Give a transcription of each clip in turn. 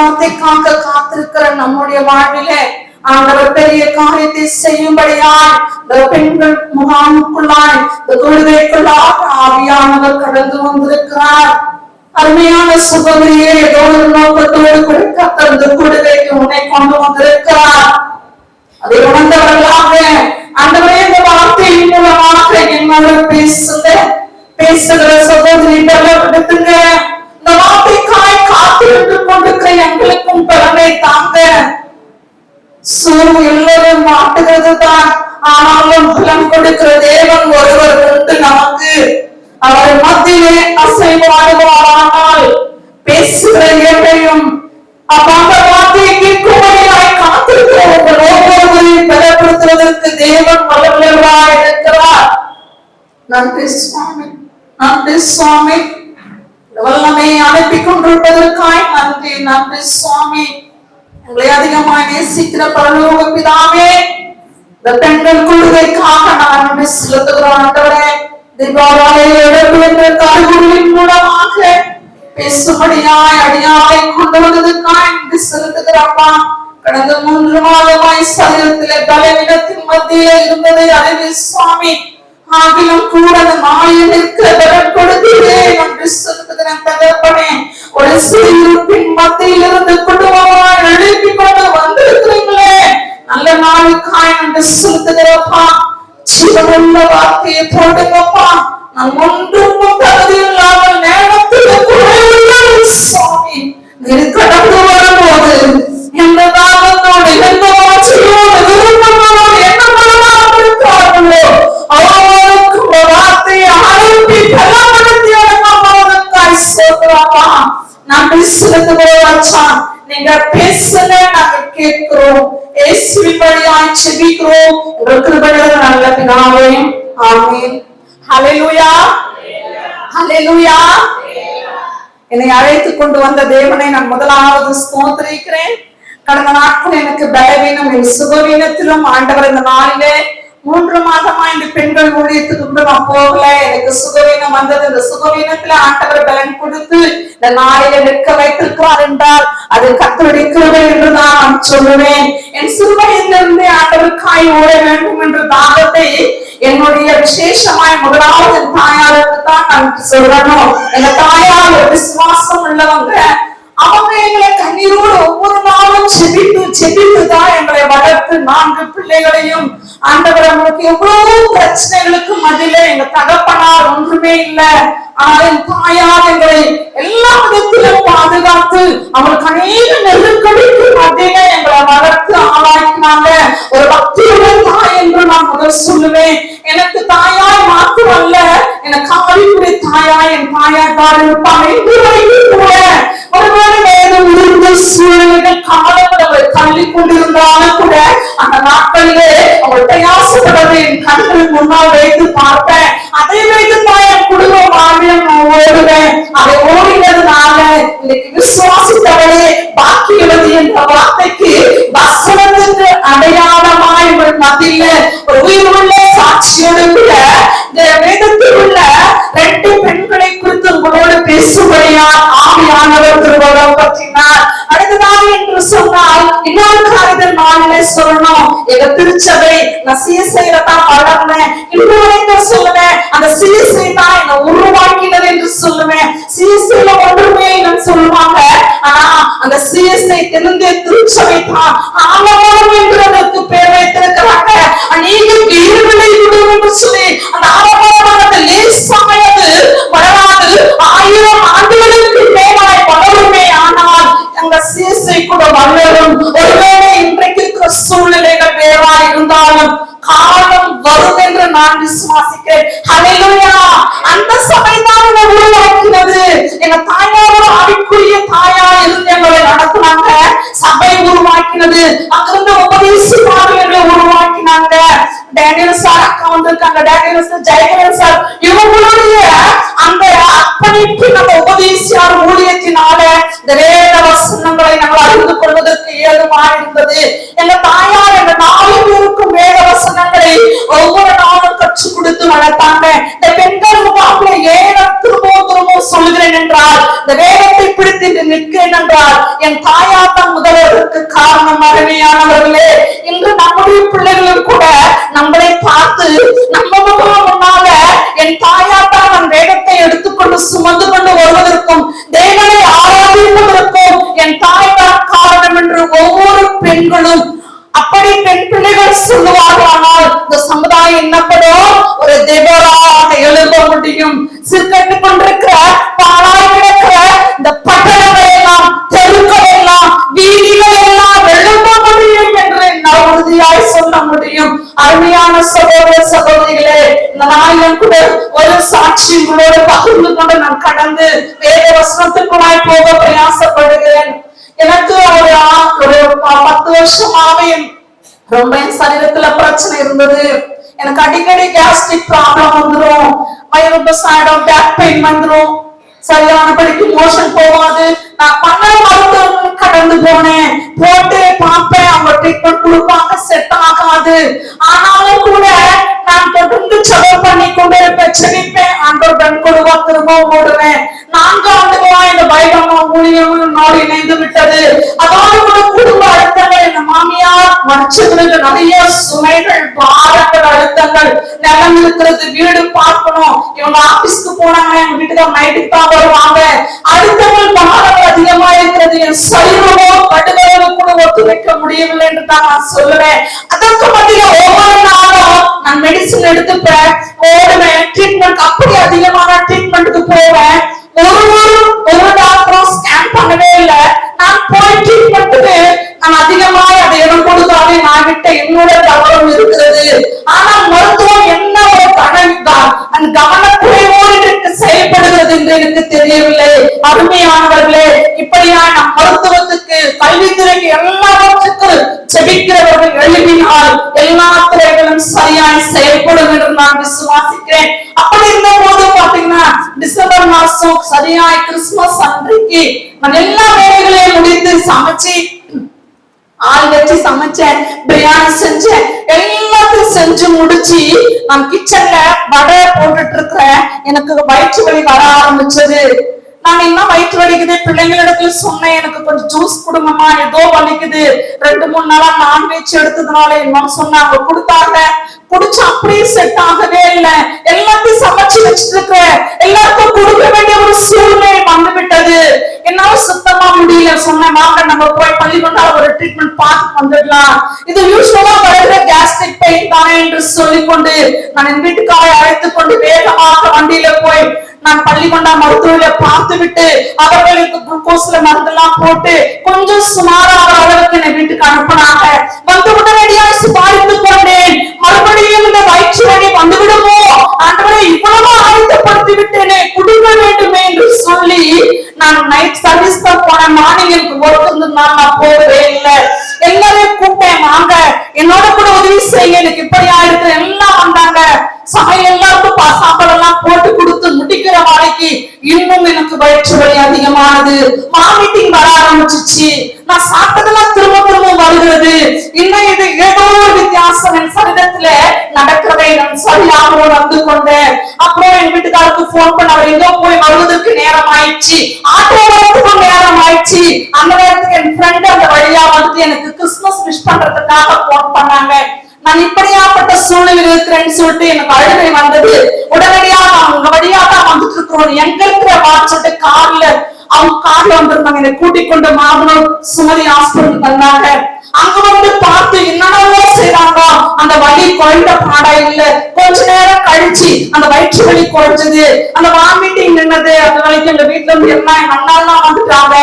வார்த்தைக்காக காத்திருக்கிற நம்முடைய வாழ்விலே ஆண்டவர் பெரிய காரியத்தை செய்யும்படியாய் இந்த பெண்கள் முகாமுக்குள்ளாய் இந்த குழுவைக்குள்ளாக ஆவியானவர் கடந்து வந்திருக்கிறார். அருமையான சுகவரியே ஏதோ ஒரு நோக்கத்தோடு கர்த்தர் இந்த குழுவைக்கு உன்னை கொண்டு வந்திருக்கிறார். அதை உணர்ந்தவர்களாக ஆண்டவரே இந்த வார்த்தையின் மூலமாக என்னோட பேசுகிற சகோதரி பலப்படுத்துங்க. இந்த வார்த்தைக்காய் காத்திருந்து கொண்டிருக்கிற எங்களுக்கும் பலனை தாங்க. சூர் எல்லோரும் மாட்டுகிறது தான், ஆனாலும் பலம் கொடுக்கிற தேவன் ஒருவர் உண்டு நமக்கு. அவர் மத்தியிலே அசைவாடுவாரானால் பேசுகிற எதையும் அந்த வார்த்தையை கேட்கும்படியாய் காத்திருக்கிற உங்கள் ஒவ்வொருவரையும் பலப்படுத்துவதற்கு தேவன் வல்லவராய் இருக்கிறார். நன்றி சுவாமி, நன்றி சுவாமி. வல்லமை அனுப்பி கொண்டிருப்பதற்காய் நன்றி, நன்றி சுவாமி. உங்களை அதிகமாக நேசிக்கிற பரலோக பிதாவே, இந்த பெண்கள் குழுவைக்காக நான் நன்றி செலுத்துகிறோம். ஆண்டவரே, கருவின் மூலமாக பேசும்படியாய் அடியாரை கொண்டு வந்ததுக்காய் நன்றி செலுத்துகிறப்பா. கடந்த 3 மாதமாய் சரீரத்திலே பலவீனத்தின் மத்தியிலே இருந்ததை அறிவி சுவாமி, ஆகிலும் கூட நாயனுக்கு கொடுத்தே நன்றி செலுத்துகிறேன் தகப்பனே. ஒரு சிறுப்பின் மத்தியில் இருந்து குடும்பமாய் எழுப்பி கொண்டு வந்திருக்கிறீங்களே, நல்ல நாளுக்காய் நன்றி செலுத்துகிறப்பா. ஜீவனுள்ள வார்த்தையை போடுங்கப்பா. நான் ஒன்றும் தகுதி இல்லாமல் நேரத்தில் சுவாமி நீர் கடந்து வரும்போது எந்த தாகத்தோடு எந்த வாட்சியோடு விருப்பங்களோடு என்ன பண்ணலாம் இருக்கிறார்களோ அவர்களுக்கு ஒரு வார்த்தையை அனுப்பி பலப்படுத்தி அவர்களுக்காய் சொல்றாமா. நன்றி செலுத்துகிறோம். நீங்க பேசுங்க, நாங்க கேட்கிறோம். இயேசுவின் வழியாய் ஜெபிக்கிறோம் நல்ல பிதாவே, ஆமென். ஹல்லேலூயா, ஹல்லேலூயா. என்னை அழைத்துக் கொண்டு வந்த தேவனை நான் முதலாவது ஸ்தோத்திரிக்கிறேன். கடந்த நாட்கள் எனக்கு பலவீனம், என் சுகவீனத்திலும் ஆண்டவர் இந்த நாளிலே 3 மாதமா இந்த பெண்கள் ஊழியத்துக்கு நான் போகல. எனக்கு சுகவீனம் வந்தது. இந்த சுகவீனத்துல ஆண்டவர் பலன் கொடுத்து இந்த நாளில நிற்க வைத்திருக்கிறார் என்றால் அது கர்த்தருடைய கிருபை என்று நான் சொல்லுவேன். என் சிறுவயதிலிருந்தே ஆண்டவருக்காய் ஓட வேண்டும் என்ற தாகத்தை என்னுடைய விசேஷமாய் முதலாவது தாயாருக்கு தான் நான் சொல்லணும். எங்க தாயார் விசுவாசம் உள்ளவங்க. அவங்க எங்களை கண்ணீரோடு ஒவ்வொரு நாளும் செபித்துதான் எங்களை வளர்த்து 4 பிள்ளைகளையும் ஆண்டவர் அவங்களுக்கு எவ்வளவு பிரச்சனைகளுக்கு மத்தியில எங்க தகப்பனார் ஒன்றுமே இல்லை. ஆனால் என் தாயார் எங்களை எல்லா விதத்திலும் பாதுகாத்து அவங்களுக்கு அநேக நெருக்கடிக்கு மத்தியில எங்களை வளர்த்து ஆளாக்கினாங்க. ஒரு பக்தியுடன் தாய் என்று நான் முதல் சொல்லுவேன். எனக்கு தாயாய் மாத்திரம் அல்ல, எனக்கு ஆவிக்குரிய தாயாய் என் தாயார் தான் இருப்பாங்க. கூட ஒருவேளை வேதம் இருந்த சூழ்நிலைகள் காலங்களை தள்ளி கொண்டிருந்தாலும் கூட அந்த நாட்களிலே அவள் பிரயாசப்படுவதை என் கண்களின் முன்னால் வைத்து பார்ப்பேன். அதை வைத்து தான் என் குடும்பம் ஆவியம் நான் ஓடுவேன். அதை ஓடினதுனால இன்னைக்கு விசுவாசித்தவளே பாக்கியவது என்ற வார்த்தைக்கு வசனத்துக்கு அடையாளமாய் இவள் மத்தியில ஒரு உயிருள்ள சாட்சியோடு கூட இந்த வேதத்தில் உள்ள 2 பெண்களை குறித்து உங்களோடு பேசும்படியால் ஆவியானவர் திருவள்ளுவர் பற்றினார். அடுத்ததாக என்று சொன்னால் இன்னொரு காரியத்தை நாளிலே சொல்லணும். எங்க திருச்சபை நான் சிஎஸ்ஐல தான் வளர்ந்தேன். இன்னொரு சொல்லுவேன், அந்த சிஎஸ்ஐ தான் என்னை உருவாக்கினது என்று சொல்லுவேன். சிஎஸ்ஐல ஒன்றுமே இல்லைன்னு சொல்லுவாங்க. ஆனா அந்த சிஎஸ்ஐ தெரிந்த திருச்சபை தான் ஆலமரம் என்றதற்கு பேர் வைத்திருக்கிறாங்க. அநேகருக்கு இருவிலை விடும் என்று சொல்லி அந்த ஆலமரமானது லேசானது வளராது 1000 ஆண்டுகளுக்கு மேலாய் வளருமே. ஆனால் அந்த சிஎஸ்ஐ கூட வளரும். ஒருவேளை இன்றைக்கு இருக்கிற சூழ்நிலைகள் வேறா இருந்தாலும் காலம் வரும் என்று நான் விசுவாசிக்கிறேன். ஹல்லேலூயா. அந்த சபை தான் உருவாக்கினது. எங்க தாயாரோட ஆவிக்குரிய தாயா இருந்து எங்களை நடத்தினாங்க. சபை உருவாக்கினது. அங்கிருந்து உபதேசமானவர்களை உருவாக்கினாங்க. டேனியல் சார் அக்கா வந்திருக்காங்க. டேனியல் சார், ஜெயகரன் சார், இவங்களுடைய அந்த அர்ப்பணிப்பு நம்ம உபதேசியார் ஊழியத்தினால இந்த வேத வசனங்களை நம்ம அறிந்து கொள்வதற்கு ஏதுமா இருந்தது. எங்க தாயார் எங்க 4 பேருக்கும் வேத வசனங்களை ஒவ்வொரு நாளும் கற்றுக் கொடுத்து வளர்த்தாங்க. இந்த பெண்கள் முகாமில் ஏன் திரும்பவும் சொல்லுகிறேன் என்றால், இந்த வேதத்தை பிடித்து நிற்கிறேன் என்றால் என் தாயாத்தான் முதல்வதற்கு காரணம். அருமையானவர்களே, இன்று நம்முடைய பிள்ளைகளும் கூட நம்மளை பார்த்து நம்ம முன்னால என் தாயாத்தான் நம் வேகத்தை எடுத்துக்கொண்டு சுமந்து கொண்டு வருவதற்கும் தேவனை ஆராதிப்பதற்கும் என் தாய் தான் காரணம் என்று ஒவ்வொரு பெண்களும் அப்படி பெண் பிள்ளைகள் சொல்லுவார்களானால் இந்த சமுதாயம் என்னப்படும்? ஒரு தேவராக எழுத முடியும். சிற்கட்டு கொண்டிருக்கிற பாழாய் கிடக்கிற இந்த பட்டணங்கள் எல்லாம், தெருக்கள் எல்லாம், வீதிகள் எல்லாம் எழுத முடியும் என்று நான் உறுதியாய் சொல்ல முடியும். அருமையான சகோதர சகோதரிகளே, இந்த நாளிலும் கூட ஒரு சாட்சி உங்களோடு பகிர்ந்து கொண்டு நான் கடந்து வேத வசனத்துக்குள்ளாய் போக பிரயாசப்படுகிறேன். எனக்கு ஒரு 10 வருஷமாவே ரொம்ப சரீரத்துல பிரச்சனை இருந்தது. எனக்கு அடிக்கடி கேஸ்ட்ரிக் ப்ராப்ளம் வந்துடும், வயிறு சாயிடும், பேக் பெயின் வந்துடும், சரியானபடிக்கு மோஷன் போகாது. நான் பண்ண மருத்துவம் கடந்து போனேன், போட்டு பார்ப்பேன், அவங்க ட்ரீட்மெண்ட் கொடுப்பாங்க, செட் ஆகாது. ஆனாலும் கூட நான் தொடர்ந்து செலவு பண்ணி கொண்டு இருப்பேன், செவிப்பேன், ஆண்டோர் கண் கொடுவா திரும்பவும் ஓடுவேன். 4 ஆண்டுகளா இந்த பைபிள் ஊழியம் நாடு இணைந்து விட்டது. அதோடு கூட குடும்ப அழுத்தங்கள், என் மாமியார் மனுஷங்களுக்கு நிறைய சுமைகள், பாரங்கள், அழுத்தங்கள், நிலம் இருக்கிறது, வீடு பார்க்கணும், இவங்க ஆபீஸ்க்கு போனாங்க, எங்க வீட்டுக்கு நைட்டுக்கு தான் வருவாங்க, அழுத்தங்கள் பாரங்கள் அதிகமா இருக்கிறது. என் சரீரமோ கடுகளவு கூட ஒத்துழைக்க முடியவில்லை என்று தான் நான் சொல்லுவேன். அதற்கு மத்தியில ஒவ்வொரு நாளும் நான் மெடிசன் எடுத்துப்பேன், ஓடுவேன், ட்ரீட்மெண்ட் அப்படி அதிகமான ட்ரீட்மெண்ட்டுக்கு போவேன். ஒரு டாக்டரும் ஸ்கேன் பண்ணவே இல்லை. நான் போய் ட்ரீட்மெண்ட்டுக்கு நான் அதிகமா அதை இடம் கொடுக்காதே, நான் விட்ட என்னோட கவனம் இருக்கிறது. ஆனால் மருத்துவம் என்ன ஒரு அந்த கவனக்குறைவோடு எனக்கு செயல்படுகிறது என்று எனக்கு தெரியவில்லை. அருமையானவர்களே, இப்படியா நம் மருத்துவத்துக்கு, கல்வித்துறைக்கு, எல்லாவற்றுக்கும் செபிக்கிறவர்கள் எழுதினால் எல்லா துறைகளும் சரியாய் செயல்படும் என்று நான் விசுவாசிக்கிறேன். அப்படி இருந்த போது பாத்தீங்கன்னா டிசம்பர் மாசம் சரியாய் கிறிஸ்துமஸ் அன்றைக்கு நான் எல்லா வேலைகளையும் முடித்து சமைச்சு ஆள் வச்சு சமைச்சேன், பிரியாணி செஞ்சேன், எல்லாத்தையும் செஞ்சு முடிச்சு நான் கிச்சன்ல வடை போட்டுட்டு இருக்கிறேன். எனக்கு வயிற்று வலி வர ஆரம்பிச்சது. நான் என்ன வயிற்று வலிக்குது, பிள்ளைங்களிடத்துல சொன்னேன், எனக்கு கொஞ்சம் ஜூஸ் கொடுங்கம்மா, ஏதோ வலிக்குது. 2-3 நாளா நான்வெஜ் எடுத்ததுனால என்னன்னு சொன்னாங்க, கொடுத்தாங்க. குடிச்சு அப்படியே செட் ஆகவே இல்லை. எல்லாத்தையும் சமைச்சு வச்சுட்டு இருக்கிறேன், எல்லாருக்கும் கொடுக்க வேண்டிய ஒரு சூழ்நிலை வந்து விட்டது. என்னால சுத்தமா முடியல. சொன்னேன், வாங்க நம்ம போய் பள்ளிக்கொண்டா ஒரு ட்ரீட்மெண்ட் பார்த்து வந்துடலாம், இது யூஸ்வலா வருகிற கேஸ்ட்ரிக் பெயின் தானே என்று சொல்லிக்கொண்டு நான் என் வீட்டுக்காரை அழைத்துக் கொண்டு வேகமாக வண்டியில போய் நான் பள்ளிக்கொண்டா மருத்துவரை பார்த்து விட்டு அவர்களுக்கு குளுக்கோஸ்ல மருந்தெல்லாம் போட்டு கொஞ்சம் சுமாரான அளவுக்கு என்னை வீட்டுக்கு அனுப்பினாங்க. வந்து உடனடியாக சுபாரித்துக் கொண்டேன். மறுபடியும் இந்த வயிற்று வலி வந்துவிடுமோ, ஆண்டவரே இவ்வளவு ஆயத்தப்படுத்தி விட்டேனே, குடுக்க வேண்டுமே என்று சொல்லி நான் நைட் சர்வீஸ் தான் போனேன். மார்னிங் எனக்கு ஒர்க் இருந்ததுனால நான் போகவே இல்லை. எல்லாரையும் கூப்பிட்டேன், வாங்க என்னோட கூட உதவி செய்ய, எனக்கு இப்படி ஆயிருக்கு. எல்லாம் வந்தாங்க. சமையல் எல்லாருக்கும் சாப்பாடு எல்லாம் போட்டு கொடுத்து முடிக்கிற வாழைக்கு இன்னும் எனக்கு வயிற்று வலி அதிகமானது, வாமிட்டிங் வர ஆரம்பிச்சிச்சு. நான் சாப்பிட்டதெல்லாம் திரும்ப திரும்ப வருகிறது. இன்னும் இது ஏதோ ஒரு வித்தியாசம் என் சரீரத்துல நடக்கிறதை நான் சரியாக வந்து கொண்டேன். அப்புறம் என் வீட்டுக்காருக்கு போன் பண்ண, அவர் எங்கோ போய் வருவதற்கு நேரம் ஆயிடுச்சு, ஆட்டோவுக்கும் நேரம் ஆயிடுச்சு. அந்த நேரத்துக்கு என் ஃப்ரெண்ட் அந்த வழியா வந்து எனக்கு கிறிஸ்துமஸ் விஷ் பண்றதுக்காக போன் பண்ணாங்க. நான் இப்படியாப்பட்ட சூழ்நிலை இருக்கிறேன்னு சொல்லிட்டு எனக்கு அழுகை வந்தது. உடனடியாக அவங்க வழியா தான் வந்துட்டு இருக்கிறோம், எங்க இருக்கிற வாட்சிட்டு கார்ல அவங்க கார்ல வந்திருந்தாங்க. என்னை கூட்டிக் கொண்டு மாதனூர் சுமதி ஹாஸ்பிட்டல் வந்தாங்க. அங்க வந்து பார்த்து என்னென்னவோ செய்றாங்க. அந்த வலி குறைந்த பாடா இல்ல. கொஞ்ச நேரம் கழிச்சு அந்த வயிற்று வலி குறைஞ்சது, அந்த வாமிட்டிங் நின்னது. அந்த வலிக்கு எங்க வீட்டுல இருந்து எல்லாம் எங்க அண்ணாலாம் வந்துட்டாங்க.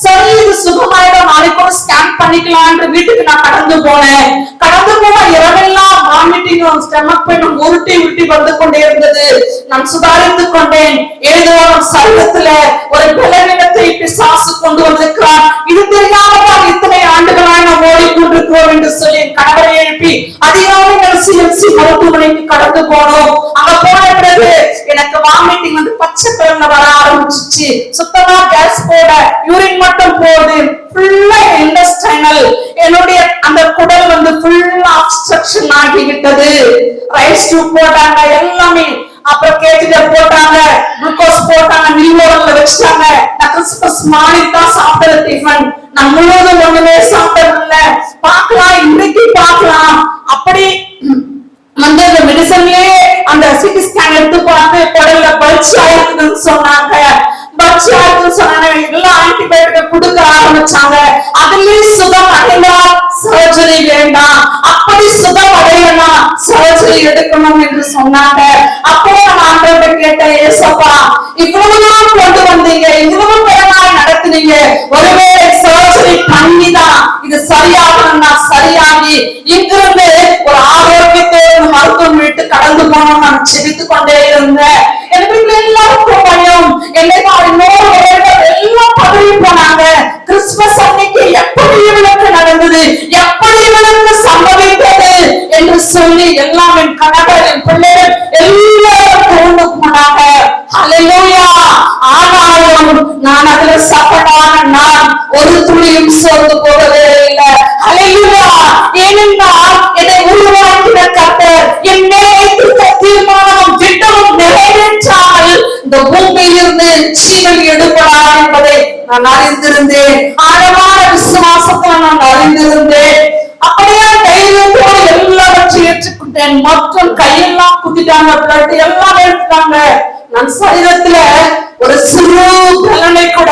சரி, இது சுகமாயிடும், நாளைக்கு ஒரு ஸ்கேன் பண்ணிக்கலாம்னு வீட்டுக்கு நான் கடந்து போனேன். கடந்து போன இரவெல்லாம் வாமிட்டிங்கும் ஸ்டமக் பெயினும் உருட்டி வந்து கொண்டே இருந்தது. நான் சுதாரித்துக் கொண்டேன். ஏதோ சரீரத்துல ஒரு பலவீனத்தை பிசாசு கொண்டு வந்திருக்கிறார். இது தெரியாமல் இத்தனை ஆண்டுகளாக நாம் ஓடிக்கொண்டிருக்கிறோம் என்று சொல்லி கணவரை எழுப்பி அதிகாலை சிஎம்சி மருத்துவமனைக்கு கடந்து போனோம். அங்க போன பிறகு எனக்கு வாமிட்டிங் வந்து பச்சை கலர்ல வர ஆரம்பிச்சிச்சு. சுத்தமா கேஸ் போட, யூரின் மட்டும் போகுது. ஃபுல்லா இன்டெஸ்டைனல், என்னுடைய அந்த குடல் வந்து ஃபுல்லா அப்ஸ்ட்ரக்ஷன் ஆகிவிட்டது. ரைஸ் டியூப் போட்டாங்க, எல்லாமே அப்புறம் கேட்டுட்டு போட்டாங்க, குளுக்கோஸ் போட்டாங்க, நியூரோல வச்சுட்டாங்க. நான் கிறிஸ்துமஸ் மார்னிங் தான் சாப்பிட்டது டிஃபன். நான் முழுவதும் ஒண்ணுமே சாப்பிடல. பார்க்கலாம், இன்னைக்கு பார்க்கலாம். அப்படி வந்து அந்த மெடிசன்லயே அந்த சிடி ஸ்கேன் எடுத்து பார்த்து குடல்ல பல்ஸ் ஆயிருக்குன்னு சொன்னாங்க. பல்ஸ் ஆயிருக்குன்னு சொன்னாங்க. எல்லாம் ஆன்டிபயோட்டிக் கொடுக்க ஆரம்பிச்சாங்க. அதுலயே சுகம் அடையலாம், சர்ஜரி வேண்டாம். அப்படி சுகம் அடையலாம், சர்ஜரி எடுக்கணும் என்று சொன்னாங்க. அப்போ நான் ஆண்டவர்கிட்ட கேட்டேன், ஏசப்பா இவ்வளவு கொண்டு வந்தீங்க, இவ்வளவு பேராய் நடத்துனீங்க, ஒருவேளை சர்ஜரி பண்ணிதான் இது சரியாகணும்னா சரியாகி இங்கிருந்து ஒரு ஆரோக்கியத்தோடு மருத்துவம் விட்டு கடந்து போனோம் நான் செபித்துக் கொண்டே இருந்தேன். எனக்கு எல்லாருக்கும் பயம். என்னைக்கு எல்லாம் பதவி போனாங்க. கிறிஸ்துமஸ் அன்னைக்கு எப்படி இவளுக்கு நடந்தது, எப்படி இவளுக்கு சம்பவித்தது என்று சொல்லி எல்லாம் என் கணவர், என் பிள்ளைகள் எல்லாரும் தோண்டு போனாங்க. ஹல்லேலூயா. ஆனாலும் நான் அதுல சபடான நான் ஒரு துளியும் சோர்ந்து போகவே இல்லை. ஹல்லேலூயா. ஏனென்றால் என்னை உருவாக்கின கர்த்தர் என் மேல் வைத்திருந்த தீர்மானமும் திட்டமும் நிறைவேற்றாமல் இந்த பூமியிலிருந்து ஜீவன் எடுப்படாது என்பதை நான் அறிந்திருந்தேன். ஆழமான விசுவாசத்தில் நான் அறிந்திருந்தேன். அப்படியே தைரியத்தோடு எல்லாவற்றையும் ஏற்றுக்கொண்டேன். மற்றும் கையெல்லாம் குத்திட்டாங்க, பிளட் எல்லாம் எடுத்துட்டாங்க. நான் சரீரத்துல ஒரு சிறு பலனை கூட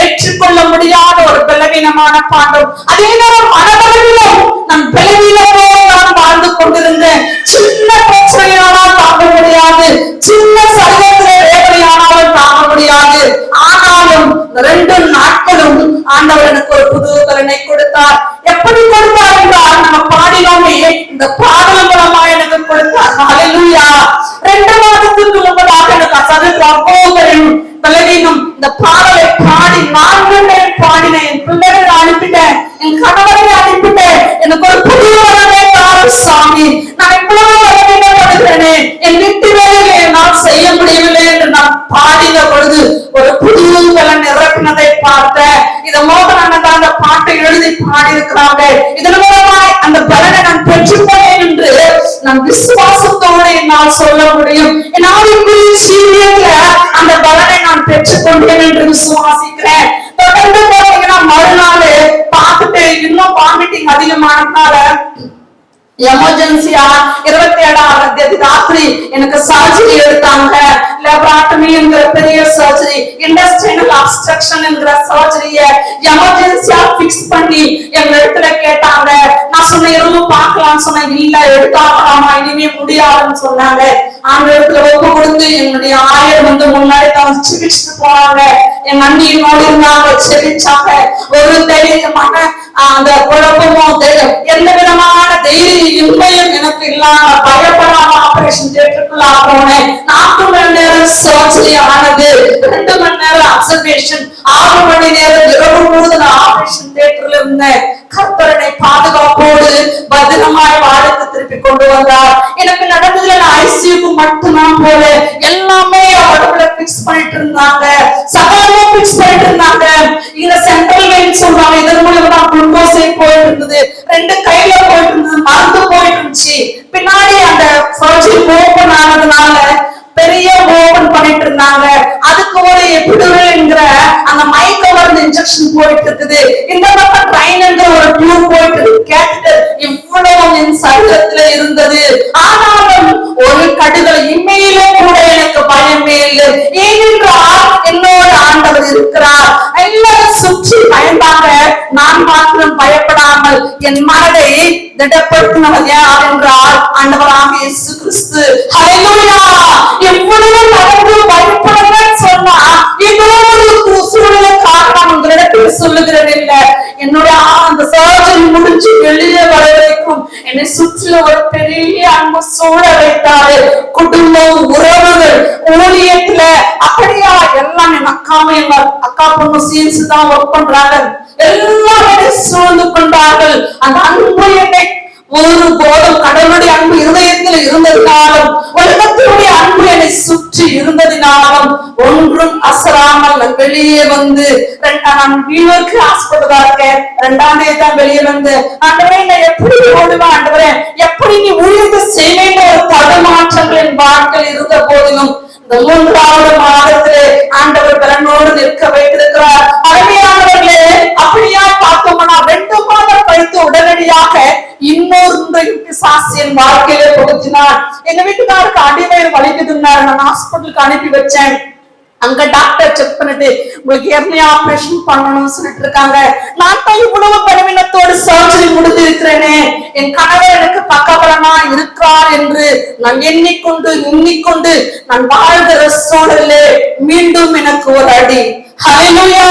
ஏற்றுக்கொள்ள முடியாத ஒரு பலவீனமான பாண்டம். அதே நேரம் மனதளவிலும் நான் பலவீனத்தோடு நான் வாழ்ந்து கொண்டிருந்தேன். சின்ன பிரச்சனையானால் தாங்க முடியாது, சின்ன சரீரத்திலே வேதனையானாலும் தாங்க முடியாது. ஆனாலும் 2 நாட்களும் ஆண்டவர் எனக்கு ஒரு புது பலனை கொடுத்தார். எப்படி கொடுத்தார் என்றால் நம்ம பாடினோமே, இந்த பாடல் மூலமா எனக்கு கொடுத்தார். ஹல்லேலூயா. 2 மாதத்துக்கு முன்பதாக எனக்கு சரீரம் பலவீனம். இந்த பாடலை பாடி 4 நாள் பாடினேன். என் பிள்ளைகளை அனுப்பிட்டேன், என் கணவரை அனுப்பிட்டேன். எனக்கு ஒரு புது பலனை தாரும் சாமி. நான் இவ்வளவு பலவீனப்படுகிறேனே, என் வீட்டு வேலையை என்னால் செய்ய முடியவில்லை என்று நான் பாடின பொழுது ஒரு புது பலன் நிரப்பினதை பார்த்தேன். இதை மோகன் அண்ணன் அந்த பாட்டை எழுதி பாடி இருக்கிறாங்க. இதன் மூலமாய் அந்த பலனை நான் பெற்றுக்கொண்டேன் என்று நான் விசுவாசத்தோடு என்னால் சொல்ல முடியும். என்னால் ஜீவியத்துல அந்த பலனை நான் பெற்றுக்கொண்டேன் என்று விசுவாசிக்கிறேன். தொடர்ந்து போனீங்கன்னா மறுநாள் பார்த்துட்டு இன்னும் வாமிட்டிங் அதிகமானதுனால எமர்ஜென்சியா 27ஆம் தேதி ராத்திரி எனக்கு சர்ஜரி எடுத்தாங்க. லெபராட்டமி என்கிற பெரிய சர்ஜரி, இண்டஸ்ட்ரியல் அப்ஸ்ட்ரக்ஷன் என்கிற சர்ஜரிய எமர்ஜென்சியா பிக்ஸ் பண்ணி எங்க இடத்துல கேட்டாங்க. நான் சொன்னேன், எதுவும் பார்க்கலாம்னு சொன்னேன். இல்ல எடுத்தாங்களாமா, இனிமே முடியாதுன்னு சொன்னாங்க. அந்த இடத்துல ஒப்பு கொடுத்து என்னுடைய ஆயர் வந்து முன்னாடி தான் சிரிச்சுட்டு போனாங்க. என் அண்ணி என்னோடு இருந்தாங்க, செபிச்சாங்க. ஒரு தைரியமான அந்த குழப்பமோ எந்த விதமான தைரியம் இன்மையும் எனக்கு இல்லாம பயப்படாம ஆபரேஷன் தியேட்டருக்குள்ள போனேன். 4 மணி நேரம் சர்ஜரி ஆனது, 2 மணி நேரம் அப்சர்வேஷன், 6 மணி நேரம் இரவு முழுவதும் ஆபரேஷன் தியேட்டர்ல இருந்தேன். கர்த்தரனை பாதுகாப்போடு பத்திரமாய் வாழ்க்கை திருப்பி கொண்டு வந்தார். எனக்கு நடந்ததுல நான் ஐசியூக்கு மட்டும்தான் போல, எல்லாமே உடம்புல பிக்ஸ் பண்ணிட்டு இருந்தாங்க, சகலமும் பிக்ஸ் பண்ணிட்டு இருந்தாங்க. இந்த சென்ட்ரல் வெயின் சொல்றாங்க, இதன் மூலமா குளுக்கோஸே போயிட்டு இருந்தது, 2 கையில போயிட்டு இருந்தது, மருந்து போயிட்டு இருந்துச்சு. பின்னாடி அந்த சர்ஜரி ஓபன் ஆனதுனால பெரிய ஓபன் பண்ணிட்டு இருந்தாங்க. அதுக்கு ஒரு எபிடுரல் என்கிற அந்த மயக்க மருந்து இன்ஜெக்ஷன் போயிட்டு இருக்குது. இந்த பக்கம் ட்ரைன் என்கிற ஒரு டியூப் போயிட்டு இருக்கு. கேட்டர் இவ்வளவு என் சரீரத்துல இருந்தது. ஆனாலும் ஒரு கடுகள் இம்மையில கூட எனக்கு பயமே இல்லை. ஏனென்றால் என்னோட ஆண்டவர் இருக்கிறார். எல்லாரும் சுற்றி பயந்தாங்க, நான் மாத்திரம் பயப்படாமல் என் மனதை திடப்படுத்தினவர் யார் என்றால் ஆண்டவராக இயேசு கிறிஸ்து. ஹல்லேலூயா. எவ்வளவு நடந்து பயப்படுறேன்னு சொன்னா இவ்வளவு சூழ்நிலை காரணம் உங்களிடத்தில் சொல்லுகிறது இல்லை. என்னுடைய அந்த சர்ஜரி முடிஞ்சு வெளியே வர வரைக்கும் என்னை சுற்றி ஒரு பெரிய அன்பு சூழ வைத்தாரு. குடும்பம், உறவுகள், ஊழியத்துல அப்படியா எல்லாம் என் அக்காவும் எங்க அக்கா பொண்ணு சீன்ஸ் தான் ஒர்க் பண்றாங்க. எல்லாரும் சூழ்ந்து கொண்டார்கள். அந்த அன்பு என்னை ஒருபோதும் கடவுளுடைய அன்பு இருதயத்தில் இருந்ததினாலும் உலகத்தினுடைய அன்பு என்னை சுற்றி இருந்ததினாலும் ஒன்றும் அசராமல் நான் வெளியே வந்து நான் வீட்டுக்கு ஆசைப்பட்டதா இருக்கேன். 2ஆம் தேதி தான் வெளியே வந்து, ஆண்டவரே நான் எப்படி ஓடுவேன், ஆண்டவரே எப்படி நீ ஊழியத்தை செய்வேன் ஒரு தடுமாற்றங்கள் என் வாழ்க்கையில் இருந்த போதிலும் இந்த 3வது மாதத்திலே ஆண்டவர் பலனோடு நிற்க வைத்திருக்கிறார். அருமையானவர்களே, அப்படியா பார்த்தோம்னா 2 மாதம் கழித்து உடனடியாக இன்னொரு பிசாசின் வாழ்க்கையில புகுத்தினார். எங்க வீட்டுக்காருக்கு அடிவயிறு வலிக்குதுன்னாரு. நான் ஹாஸ்பிட்டலுக்கு அனுப்பி வச்சேன். அங்க டாக்டர் செக் பண்ணிட்டு உங்களுக்கு ஹெர்னியா ஆபரேஷன் பண்ணணும்னு சொல்லிட்டு இருக்காங்க. நான் தான் இவ்வளவு பலவீனத்தோடு சர்ஜரி முடிந்து இருக்கிறேனே, என் கணவர் எனக்கு பக்கபலமா இருக்கிறார் என்று நான் எண்ணிக்கொண்டு நான் வாழ்கிற சூழலே மீண்டும் எனக்கு ஒரு அடி. ஹல்லேலூயா!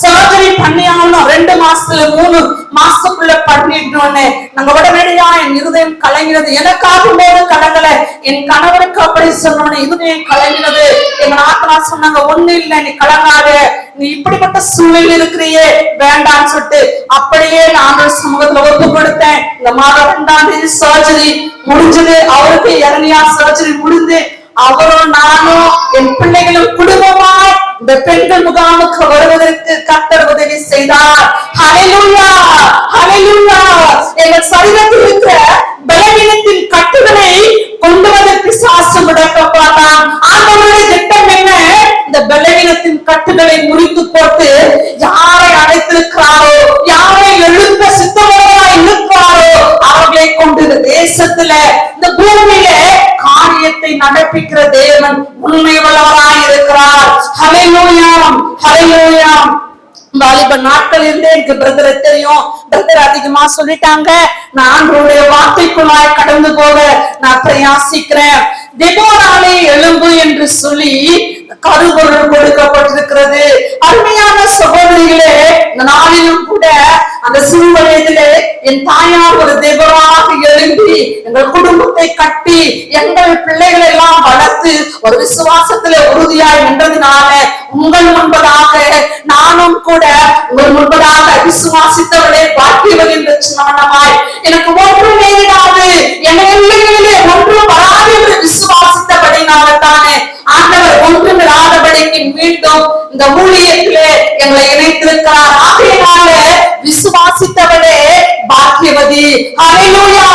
சர்ஜரி பண்ணியாலும் 2 மாசத்துல 3 மாசத்துக்குள்ள பண்ணிட்டோன்னே நாங்க உடனடியா என் இருதயம் கலங்கினது. எனக்காக போது கலங்கல, என் கணவருக்கு அப்படி சொன்னோன்னு இருதயம் கலங்கினது. எங்க நாத்தனா சொன்னாங்க, ஒண்ணு இல்ல நீ கலங்காத, நீ இப்படிப்பட்ட சூழ்நிலை இருக்கிறியே வேண்டான்னு சொல்லிட்டு அப்படியே நான் சமூகத்துல ஒப்பு கொடுத்தேன். இந்த மாதம் 2ஆம் தேதி சர்ஜரி முடிஞ்சது. அவருக்கு ஹெர்னியா சர்ஜரி முடிந்து அவரும் நானும் என் பிள்ளைகளும் குடும்பமா இந்த பெண்கள் முகாமுக்கு வருவதற்கு கர்த்தர் உதவி செய்தார். ஹல்லேலூயா! ஹல்லேலூயா! எங்கள் சரீரத்தில் இருக்கிற பலவீனத்தின் கட்டுகளை கொண்டு வந்து பிசாசு முடக்க பார்த்தான். ஆண்டவருடைய திட்டம் என்ன? இந்த பலவீனத்தின் கட்டுகளை முறித்து போட்டு யாரை அழைத்திருக்கிறாரோ, யாரை எழுப்ப சித்தமாக இருக்கிறாரோ அவர்களை கொண்டு இந்த தேசத்துல இந்த பூமியில காரியத்தை நடப்பிக்கிற தேவன் உண்மை உள்ளவராய் இருக்கிறார். ஹல்லேலூயா! ஹல்லேலூயா! வாலிப நாட்கள் இருந்தே எனக்கு பிரதர் தெரியும். பிரதர் அதிகமா சொல்லிட்டாங்க. நான் ஆண்டவருடைய வார்த்தைக்குள்ளாய் கடந்து போக நான் பிரயாசிக்கிறேன். தெபோராளே எழும்பு என்று சொல்லி கருப்பொருள் கொடுக்கப்பட்டிருக்கிறது. அருமையான சகோதரிகளே, இந்த நாளிலும் கூட அந்த சிறு வயதிலே என் தாயார் ஒரு தெபோராக எழும்பி எங்கள் குடும்பத்தை கட்டி எங்கள் பிள்ளைகளை எல்லாம் வளர்த்து ஒரு விசுவாசத்திலே உறுதியாய் நின்றதுனால உங்கள் முன்பதாக நானும் கூட உங்கள் முன்பதாக விசுவாசித்தவர்களே பாக்கியவர் என்று சொன்னவனமாய் எனக்கு ஒன்று நேரிடாது, என் எல்லைகளிலே ஒன்று வராது என்று விசுவாசித்தபடினால்தானே ஆண்டவர் ஒன்றுமில்லாதபடிக்கு மீண்டும் இந்த ஊழியத்திலே எங்களை இணைத்திருக்கிறார். ஆகையினால விசுவாசித்தவளே பாக்கியவதி. ஹல்லேலூயா!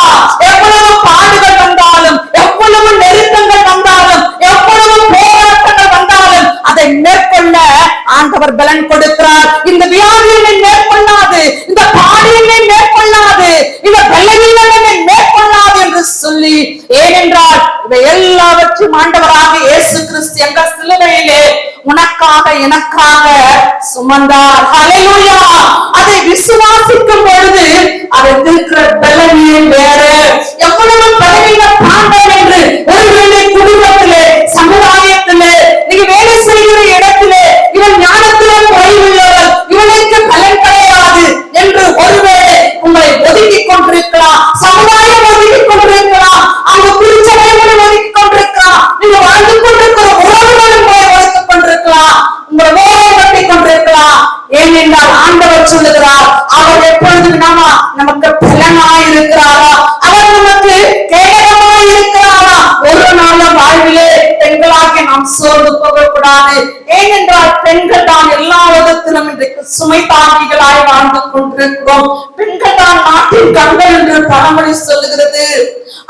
எவ்வளவு பாடுகள் வந்தாலும், எவ்வளவு நெருக்கங்கள் வந்தாலும், எவ்வளவு போராட்டங்கள் வந்தாலும் அதை மேற்கொள்ள ஆண்டவர் பலன் கொடுக்கிறார். இந்த வியாதியை மேற்கொள்ளாது, இந்த பாடியை மேற்கொள்ளாது, இந்த பலவீனங்களை மேற்கொள்ளாது என்று சொல்லி, ஏனென்றால் இவை எல்லாவற்றையும் ஆண்டவராக இயேசு கிறிஸ்து எங்கள் சிலுவையிலே உனக்காக எனக்காக சுமந்தார். ஹல்லேலூயா! அதை விசுவாசிக்கும் பொழுது அதற்கு இருக்கிற பலனே வேற. எவ்வளவு பலவீன பாண்டவர் என்று ஒருவேளை குடும்பத்திலே, சமுதாயத்திலே, நீங்க வேலை செய்கிற இடத்திலே இவன் ஞானத்திலே குறைவுள்ளவர், இவனுக்கு பலன் கிடையாது என்று ஒருவேளை உங்களை ஒதுக்கிக் கொண்டிருக்கலாம், சமுதாயம் ஒதுக்கிக் கொண்டிருக்கலாம், அவங்க குறிச்சடைகளும் ஒதுக்கிக் கொண்டிருக்கலாம், நீங்க வாழ்ந்து கொண்டிருக்கிற உறவுகளும் ஒதுக்கிக் கொண்டிருக்கலாம், உங்களை வேலை கட்டிக் கொண்டிருக்கலாம். ஏனென்றால் ஆண்டவர் சொல்லுகிறார், அவர் எப்பொழுதும் நமக்கு பலனாய் இருக்கிறாரா, அவர் நமக்கு கேடகமாய் இருக்கிறாரா. ஒரு நாள் வாழ்விலே பெண்களாக நாம் சோர்ந்து போகக்கூடாது. ஏனென்றால் பெண்கள் தான் எல்லா விதத்திலும் இன்றைக்கு சுமை தாங்கிகளாய் வாழ்ந்து கொண்டிருக்கிறோம். பெண்கள் தான் நாட்டின் கண்கள் என்று பழமொழி சொல்லுகிறது.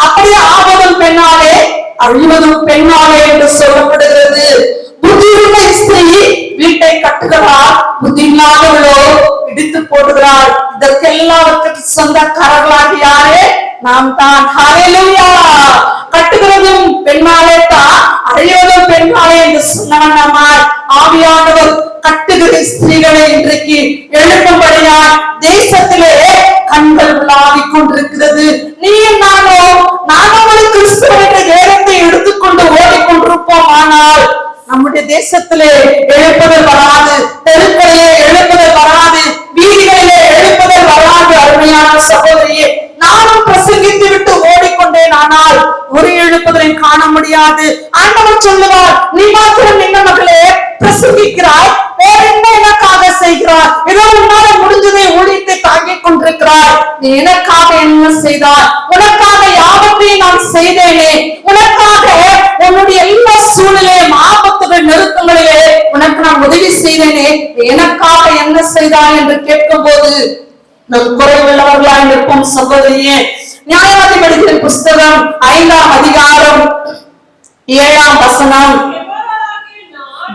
அப்படியே ஆவதும் பெண்ணாலே அழிவதும் பெண்ணாலே என்று சொல்லப்படுகிறது. புத்தியுள்ள ஸ்திரீ வீட்டை கட்டுகிறார், புத்தி இல்லாதவளோ இடித்து போடுகிறாள். இதற்கெல்லாவற்றுக்கு சொந்தக்காரர்களாக யாரே? நாம் தான். ஹல்லேலூயா! கட்டுகிறதும் பெண்ணாலே தான், அழிவதும் பெண்ணாலே என்று சொன்னவண்ணமாய் ஆவியானவர் கட்டுகிற ஸ்திரீகளை இன்றைக்கு எழுப்பும்படியாய் தேசத்திலே கண்கள் விளாவிக் கொண்டிருக்கிறது. நீயும் நானும் கிறிஸ்துவனுடைய வேதத்தை எடுத்துக்கொண்டு ஓடிக்கொண்டிருப்போம். ஆனால் நம்முடைய தேசத்திலே எழுப்புதல் வராது, தெருக்களிலே எழுப்புதல் வராது, வீதிகளிலே எழுப்புதல் வராது. அருமையான சகோதரியே, நானும் பிரசங்கித்து விட்டு ஓடிக்கொண்டேன், ஆனால் ஒரு எழுப்புதலை காண முடியாது. ஆண்டவர் சொல்லுவார், நீ மாத்திரம் என்ன மகளே பிரசங்கிக்கிறாய், வேற என்ன எனக்காக செய்கிறார், ஏதோ உன்னால முடிஞ்சதை ஊழியத்தை தாங்கிக் கொண்டிருக்கிறார், நீ எனக்காக என்ன செய்தாய், உனக்காக யாவற்றையும் நான் செய்தேனே, உனக்காக உன்னுடைய எல்லா சூழ்நிலையும் ஆபத்துகள் நெருக்கங்களிலே உனக்கு நான் உதவி செய்தேனே, எனக்காக என்ன செய்தாய் என்று கேட்கும் போது நம் குறைவுள்ளவர்களாய் நிற்போம். சகோதரியே, நியாயாதிபதிகளின் புஸ்தகம் 5ஆம் அதிகாரம் 7ஆம் வசனம்.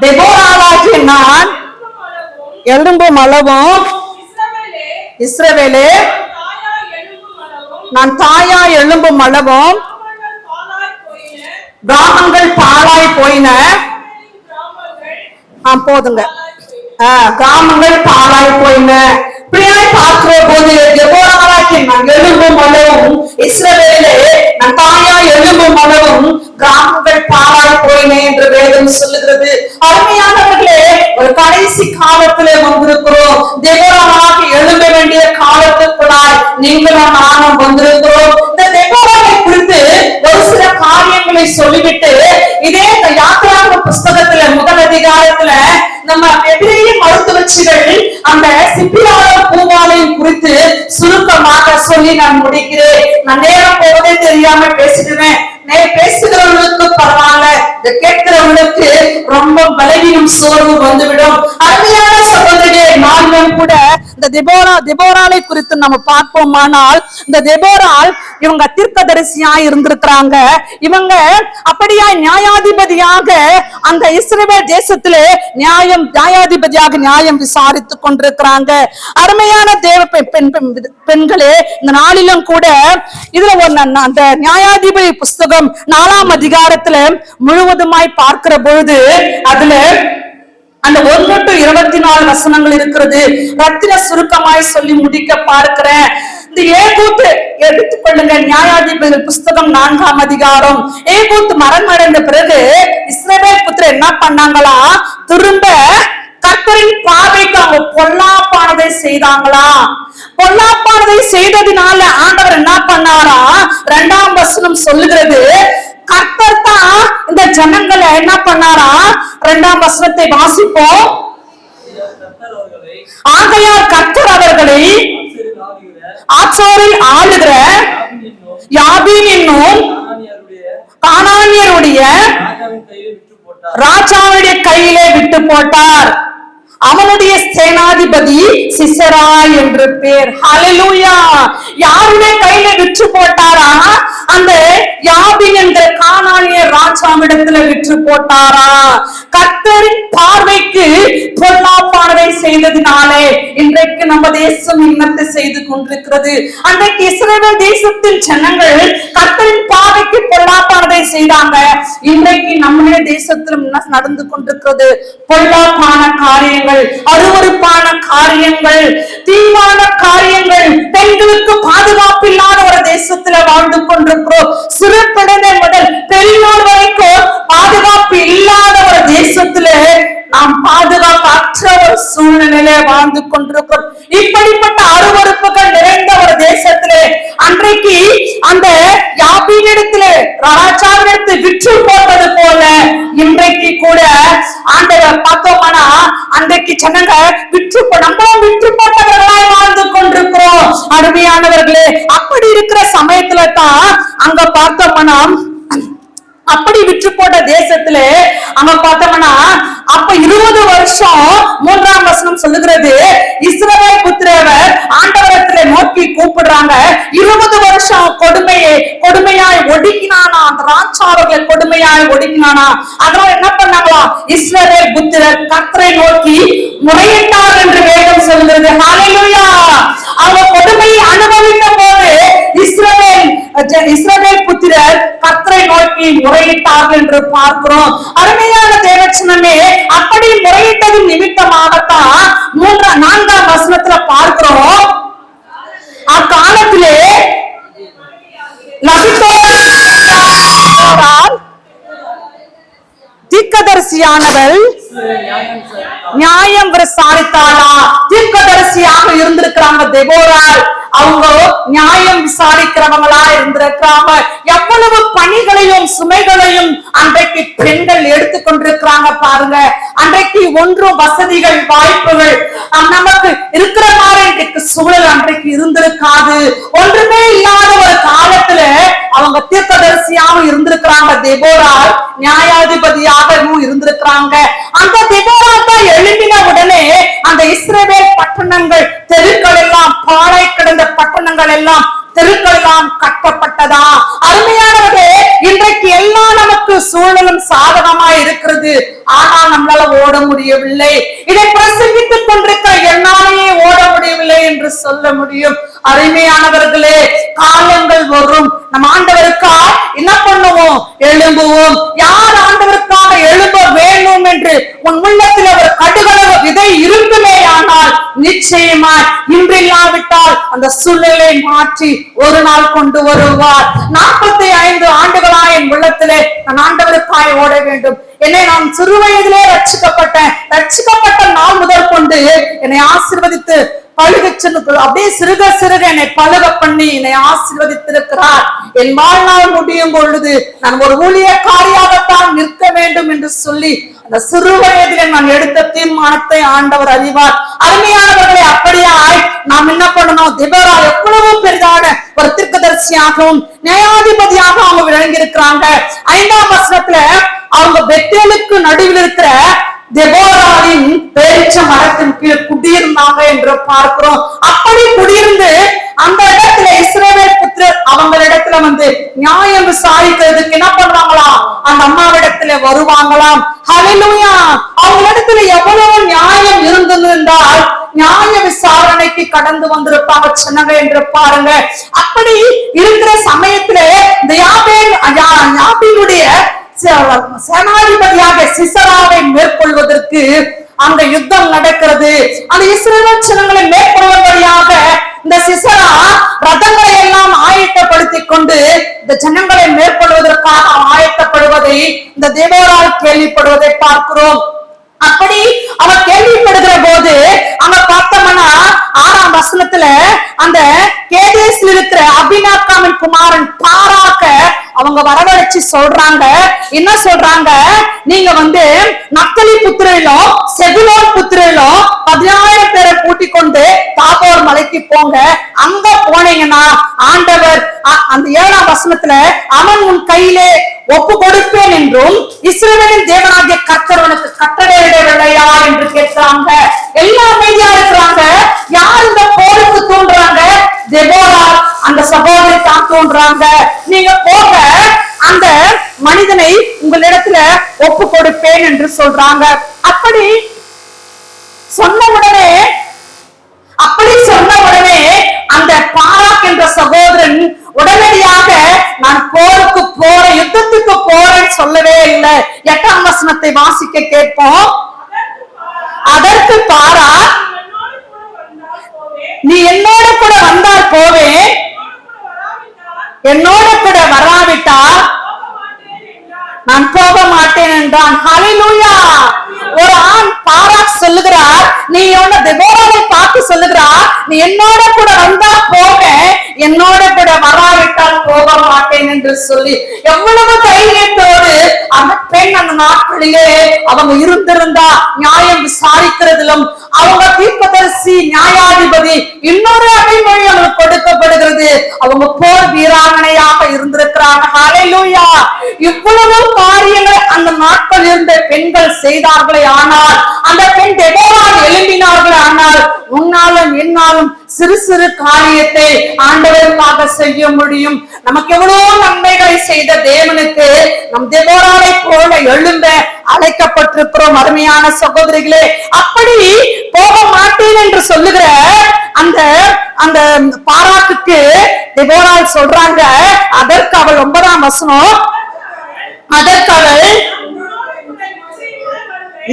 தெபோராளாகிய நான் எலும்பும் அளவும், இஸ்ரவேலே நான் தாயா எலும்பும் அளவும், கிராமங்கள் பாழாய் போயின. போதுங்க, கிராமங்கள் பாழாய் போயின. இப்படியாய் பார்க்கிற போது தெபோராளாகிய நான் எலும்பும் அளவும், இஸ்ரவேலே நான் தாயா எலும்பும் அளவும், கிராமங்கள் பாழாய் போயின என்று வேதம் சொல்லுகிறது. அருமையானவர்களே, ஒரு கடைசி காலத்திலே வந்திருக்கிறோம். தெபோராளாக எழும்ப வேண்டிய காலத்துக்குள்ளாய் நீங்களும் நானும் வந்திருக்கிறோம். இந்த தெபோராவை குறித்து ஒரு சில காரியங்களை சொல்லிவிட்டு இதே யாத்திராகம புஸ்தகத்துல முதல் அதிகாரத்துல நம்ம எபிரேய மருத்துவச்சிகள் அந்த சிப்பியாளர் பூவாலையும் குறித்து சுருக்கமாக சொல்லி நான் முடிக்கிறேன். நான் நேரம் போவதே தெரியாம பேசிடுவேன். பேசுகிறவர்களுக்கு பரவாயில்ல, இதை கேட்கிறவர்களுக்கு ரொம்ப பலவீனம் சோர்வு வந்துவிடும். அருமையான சகோதரியே, நானும் கூட இந்த தெபோராளை குறித்து நம்ம பார்ப்போமானால், இந்த தெபோராள் இவங்க தீர்க்கதரிசியாய் இருந்திருக்கிறாங்க. இவங்க அப்படியா நியாயாதிபதியாக அந்த இஸ்ரவேல் தேசத்திலே நியாயாதிபதியாக நியாயம் விசாரித்துக் கொண்டிருக்கிறாங்க. அருமையான தேவ பெண்களே, இந்த நாளிலும் கூட இதுல அந்த நியாயாதிபதி புஸ்தகம் 4ஆம் அதிகாரத்துல முழுவதுமாய் பார்க்கிற பொழுது அதுல அந்த 1 to 24 வசனங்கள் இருக்கிறது. ரத்தின சுருக்கமாய் சொல்லி முடிக்க பார்க்கிறேன். இந்த ஏகூத்து எடுத்துக்கொள்ளுங்க. நியாயாதிபதி புஸ்தகம் 4ஆம் அதிகாரம். ஏகூத்து மரணம் அடைந்த பிறகு இஸ்ரவேல் புத்திரர் என்ன பண்ணாங்களா, திரும்ப கர்த்தரின் பார்வைக்கு அவங்க பொல்லாப்பானதை செய்தாங்களா. பொல்லாப்பானதை செய்ததினால ஆண்டவர் என்ன பண்ணாரா, 2ஆம் வசனம் சொல்லுகிறது, கர்த்தர் தான் இந்த ஜனங்களை என்ன பண்ணாரா. 2ஆம் வசனத்தை வாசிப்போம். ஆகையால் கர்த்தர் அவர்களை ஆச்சோரில் ஆளுகிற யாபீன் என்னும் கானானியருடைய ராஜாவுடைய கையிலே விட்டு போட்டார். அவனுடைய சேனாதிபதி சிசரா என்று பேர். ஹல்லேலூயா. யாருடைய கையில விற்று போட்டாரா, அந்த யாபீன் என்ற கானானிய ராஜாவிடத்துல விற்று போட்டாரா. கர்த்தரின் பார்வைக்கு பொல்லாப்பானதை செய்ததினாலே இன்றைக்கு நம்ம தேசம் இன்னத்தை செய்து கொண்டிருக்கிறது. அன்றைக்கு இஸ்ரவேல் தேசத்தின் ஜனங்கள் கர்த்தரின் பார்வைக்கு பொல்லாப்பானதை செய்தாங்க. இன்றைக்கு நம்முடைய தேசத்திலும் நடந்து கொண்டிருக்கிறது பொல்லாப்பான காரியங்கள், அருவருப்பான காரியங்கள், தீவான காரியங்கள். பெண்களுக்கு பாதுகாப்பு இல்லாத ஒரு தேசத்துல வாழ்ந்து கொண்டிருக்கிறோம். சிறு குழந்தை முதல் பெரியோர் வரைக்கும் பாதுகாப்பு இல்லாத ஒரு தேசத்துல நாம் பாதுகாப்பற்ற ஒரு சூழ்நிலையில வாழ்ந்து கொண்டிருக்கிறோம். இப்படிப்பட்ட அருவருப்புகள் நிறைந்த ஒரு தேசத்திலே அன்றைக்கு அந்த யாபீனிடத்திலே ராஜாவிடத்தை விற்று போட்டது போல இன்றைக்கு கூட ஆண்டவர் பார்த்தோம்னா அன்றைக்கு ஜனங்க நம்மளும் விற்று போட்டவர்களாய் வாழ்ந்து கொண்டிருக்கிறோம். அருமையானவர்களே, அப்படி இருக்கிற சமயத்துல தான் அங்க பார்த்தோம்னா, அப்படி விற்று போட்ட தேசத்துல அங்க பார்த்தோம்னா அப்ப 20 வருஷம் 3ஆம் வசனம் சொல்லுகிறது, இஸ்ரவேல் புத்திரர் ஆண்டவரத்துல நோக்கி கூப்பிடுறாங்க. 20 வருஷம் கொடுமையாய் ஒடுக்கினானா, அந்த ராஜாவர்களை கொடுமையாய் ஒடுக்கினானா. அதனால என்ன பண்ணாங்களா, இஸ்ரவேல் புத்திரர் கர்த்தரை நோக்கி முறையிட்டார் என்று வேதம் சொல்லுகிறது. ஹல்லேலூயா. அவங்க கொடுமையை அனுபவித்த போது இஸ்ரவேல் புத்திரர் கர்த்தரை நோக்கி முறையிட்டார்கள் என்று பார்க்கிறோம். அருமையான தேவச்சனமே, அப்படி முறையிட்டதின் நிமித்தமாகத்தான் 4ஆம் வசனத்துல பார்க்கிறோம். அக்காலத்திலே தீர்க்கதரிசியானவள் நியாயம் விசாரித்தாளா. தீர்க்கதரிசியாக இருந்திருக்கிறாங்க தெபோராள். அவங்க நியாயம் விசாரிக்கிறவங்களா இருந்திருக்கிறாங்க. எவ்வளவு பணிகளையும் சுமைகளையும் அன்றைக்கு பெண்கள் எடுத்துக்கொண்டிருக்கிறாங்க பாருங்க. அன்றைக்கு ஒன்றும் வசதிகள் வாய்ப்புகள் நமக்கு இருக்கிற மாதிரி சூழல் அன்றைக்கு இருந்திருக்காது. ஒன்றுமே இல்லாத ஒரு காலத்துல அவங்க தீர்க்கதரிசியாகவும் இருந்திருக்கிறாங்க. தெபோரா நியாயாதிபதியாகவும் இருந்திருக்கிறாங்க. அந்த தெபோரா தான் எழுப்பின உடனே அந்த இஸ்ரவேல் பட்டணங்கள், தெருக்கள் எல்லாம், பாழை கிடந்த பட்டணங்கள் எல்லாம், தெருக்கள் எல்லாம் கட்டப்பட்டதா. அருமையானவர்களே, இன்றைக்கு எல்லாம் நமக்கு சூழலும் சாதகமா இருக்கிறது. ஆனால் நம்மளால ஓட முடியவில்லை. இதை பிரசங்கித்துக் கொண்டிருக்கிற என்னாலேயே ஓட முடியவில்லை என்று சொல்ல முடியும். அருமையானவர்களே, காலங்கள் வரும், நம் ஆண்டவருக்காக என்ன பண்ணுவோம்? எழும்புவோம். யார் ஆண்டவருக்காக எழும்ப வேண்டும் என்று உன் உள்ளத்தில் ஒரு கடுகளவு விதை இருக்குமே, ஆனால் நிச்சயமா இன்றில்லாவிட்டால் அந்த சூழ்நிலை மாற்றி ஒரு நாள் கொண்டு வருவார். 45 ஆண்டுகளா என் உள்ளத்திலே நான் ஆண்டவருக்காய் ஓட வேண்டும். என்னை நான் சிறு வயதிலே ரட்சிக்கப்பட்ட நாள் முதல் கொண்டு என்னை ஆசீர்வதித்து அப்படியே சிறுக சிறுக என்னை பழக பண்ணி என்னை ஆசீர்வதித்திருக்கிறார். என் வாழ்நாள் முடியும் பொழுது நான் ஒரு ஊழியக்காரியாகத்தான் நிற்க வேண்டும் என்று சொல்லி அந்த சிறு வயதிலே நான் எடுத்த தீர்மானத்தை ஆண்டவர் அறிவார். அருமையானவர்களை, அப்படியாய் நாம் என்ன பண்ணணும்? தெபோரா எவ்வளவு பெரிதான ஒரு தீர்க்கதரிசியாகவும் நியாயாதிபதியாக அவங்க விளங்கி இருக்கிறாங்க. 5ஆம் வசனத்துல அவங்க பெத்தேலுக்கு நடுவில் இருக்கிற தெபோராவின் பேரிச்ச மரத்தின் கீழ் குடியிருந்தாங்க என்று பார்க்கிறோம். அப்படி குடியிருந்து அந்த இடத்துல இஸ்ரவேல் புத்திரர் அவங்களிடத்துல வந்து நியாயம் விசாரிக்கிறதுக்கு என்ன பண்ணுவாங்களா? அந்த அம்மாவிடத்துல வருவாங்களாம். ஹல்லேலூயா! அவங்களிடத்துல எவ்வளவு நியாயம் இருந்தது என்றால் நியாய விசாரணைக்கு கடந்து வந்திருப்பாங்க சொன்னாங்க என்று பாருங்க. அப்படி இருக்கிற சமயத்துல இந்த யாபீனுடைய சேனாதிபதியாக சிசராவை மேற்கொள்வதற்கு அந்த யுத்தம் நடக்கிறது. அந்த இஸ்ரவேல் ஜனங்களை மேற்கொள்வதற்காக இந்த சிசரா ரதங்களை எல்லாம் ஆயத்தப்படுத்திக் கொண்டு இந்த ஜனங்களை மேற்கொள்வதற்காக ஆயத்தப்படுவதை இந்த தெபோரா கேள்விப்படுவதை பார்க்கிறோம். அப்படி அவர் கேள்விப்படுகிற போது அங்க பார்த்தோம்னா 6ஆம் வசனத்துல அந்த கேதேஸ்ல இருக்கிற அபினாக்காமின் குமாரன் பாராக்க அவங்க வரவழைச்சு சொல்றாங்க. என்ன சொல்றாங்க? நீங்க வந்து நப்தலி புத்திரிலும் செபுலோன் புத்திரிலும் 10,000 பேரை கூட்டிக் கொண்டு தாபோர் மலைக்கு போங்க. அங்க போனீங்கன்னா ஆண்டவர் அந்த 7ஆம் வசனத்துல அவன் உன் கையிலே ஒப்பு கொடுப்பேன் என்றும் இஸ்ரவேலின் தேவனாகிய கர்த்தர் உனக்கு கட்டளையிடவில்லையா என்று கேட்கிறாங்க. எல்லாம் அமைதியா இருக்கிறாங்க. யார் இந்த போருக்கு தூண்டுறாங்க? தெபோரா அந்த சகோதரி தான் தூண்டுறாங்க. நீங்க போக, அந்த மனிதனை உங்களிடத்துல ஒப்பு கொடுப்பேன் என்று சொல்றாங்க. அப்படி சொன்ன உடனே அந்த பாராக் என்ற சகோதரன் உடனடியாக நான் போருக்கு போறேன், யுத்தத்துக்கு போறேன்னு சொல்லவே இல்லை. 8ஆம் வசனத்தை வாசிக்க கேட்போம். அதற்கு பாராக், நீ என்னோட கூட வந்தால் போவேன், என்னோட கூட வராவிட்டால் நான் போக மாட்டேன் என்றான். ஹல்லேலூயா! ஒரு ஆண் பாராக் சொல்லுகிறார், நீ தெபோராவை பார்த்து சொல்லுகிறார், நீ என்னோட கூட வந்தா போவேன், என்னோட கூட வராவிட்டால் போக மாட்டேன் என்று சொல்லி எவ்வளவு தைரியத்தோடு அந்த பெண் அந்த நாட்களிலே அவங்க இருந்திருந்தா நியாயம் விசாரிக்கிறதிலும் அவங்க தீர்க்கதரிசி நியாயாதிபதி இன்னொரு அடைமொழி அவங்களுக்கு கொடுக்கப்படுகிறது. அவங்க போர் வீராங்கனையாக இருந்திருக்கிறாங்க. ஹல்லேலூயா! இவ்வளவு காரியங்களை அந்த நாட்கள் இருந்த பெண்கள் செய்தார்களே, ஆனால் அந்த பெண் தெபோரா எழும்பினார்கள். ஆனால் உன்னாலும் என்னாலும் சிறு சிறு காரியத்தை ஆண்டவருக்காக செய்ய முடியும். நமக்கு எவ்வளவு நன்மைகளை செய்த தேவனுக்கு நம் தெபோராவை போல எழும்ப அழைக்கப்பட்டிருக்கிறோம். அருமையான சகோதரிகளே, அப்படி போக மாட்டேன் என்று சொல்லுகிற அந்த அந்த பாராக்குக்கு தெபோரா சொல்றாங்க. அதற்கு அவள் 9ஆம் வசனம், அதற்கு அவள்,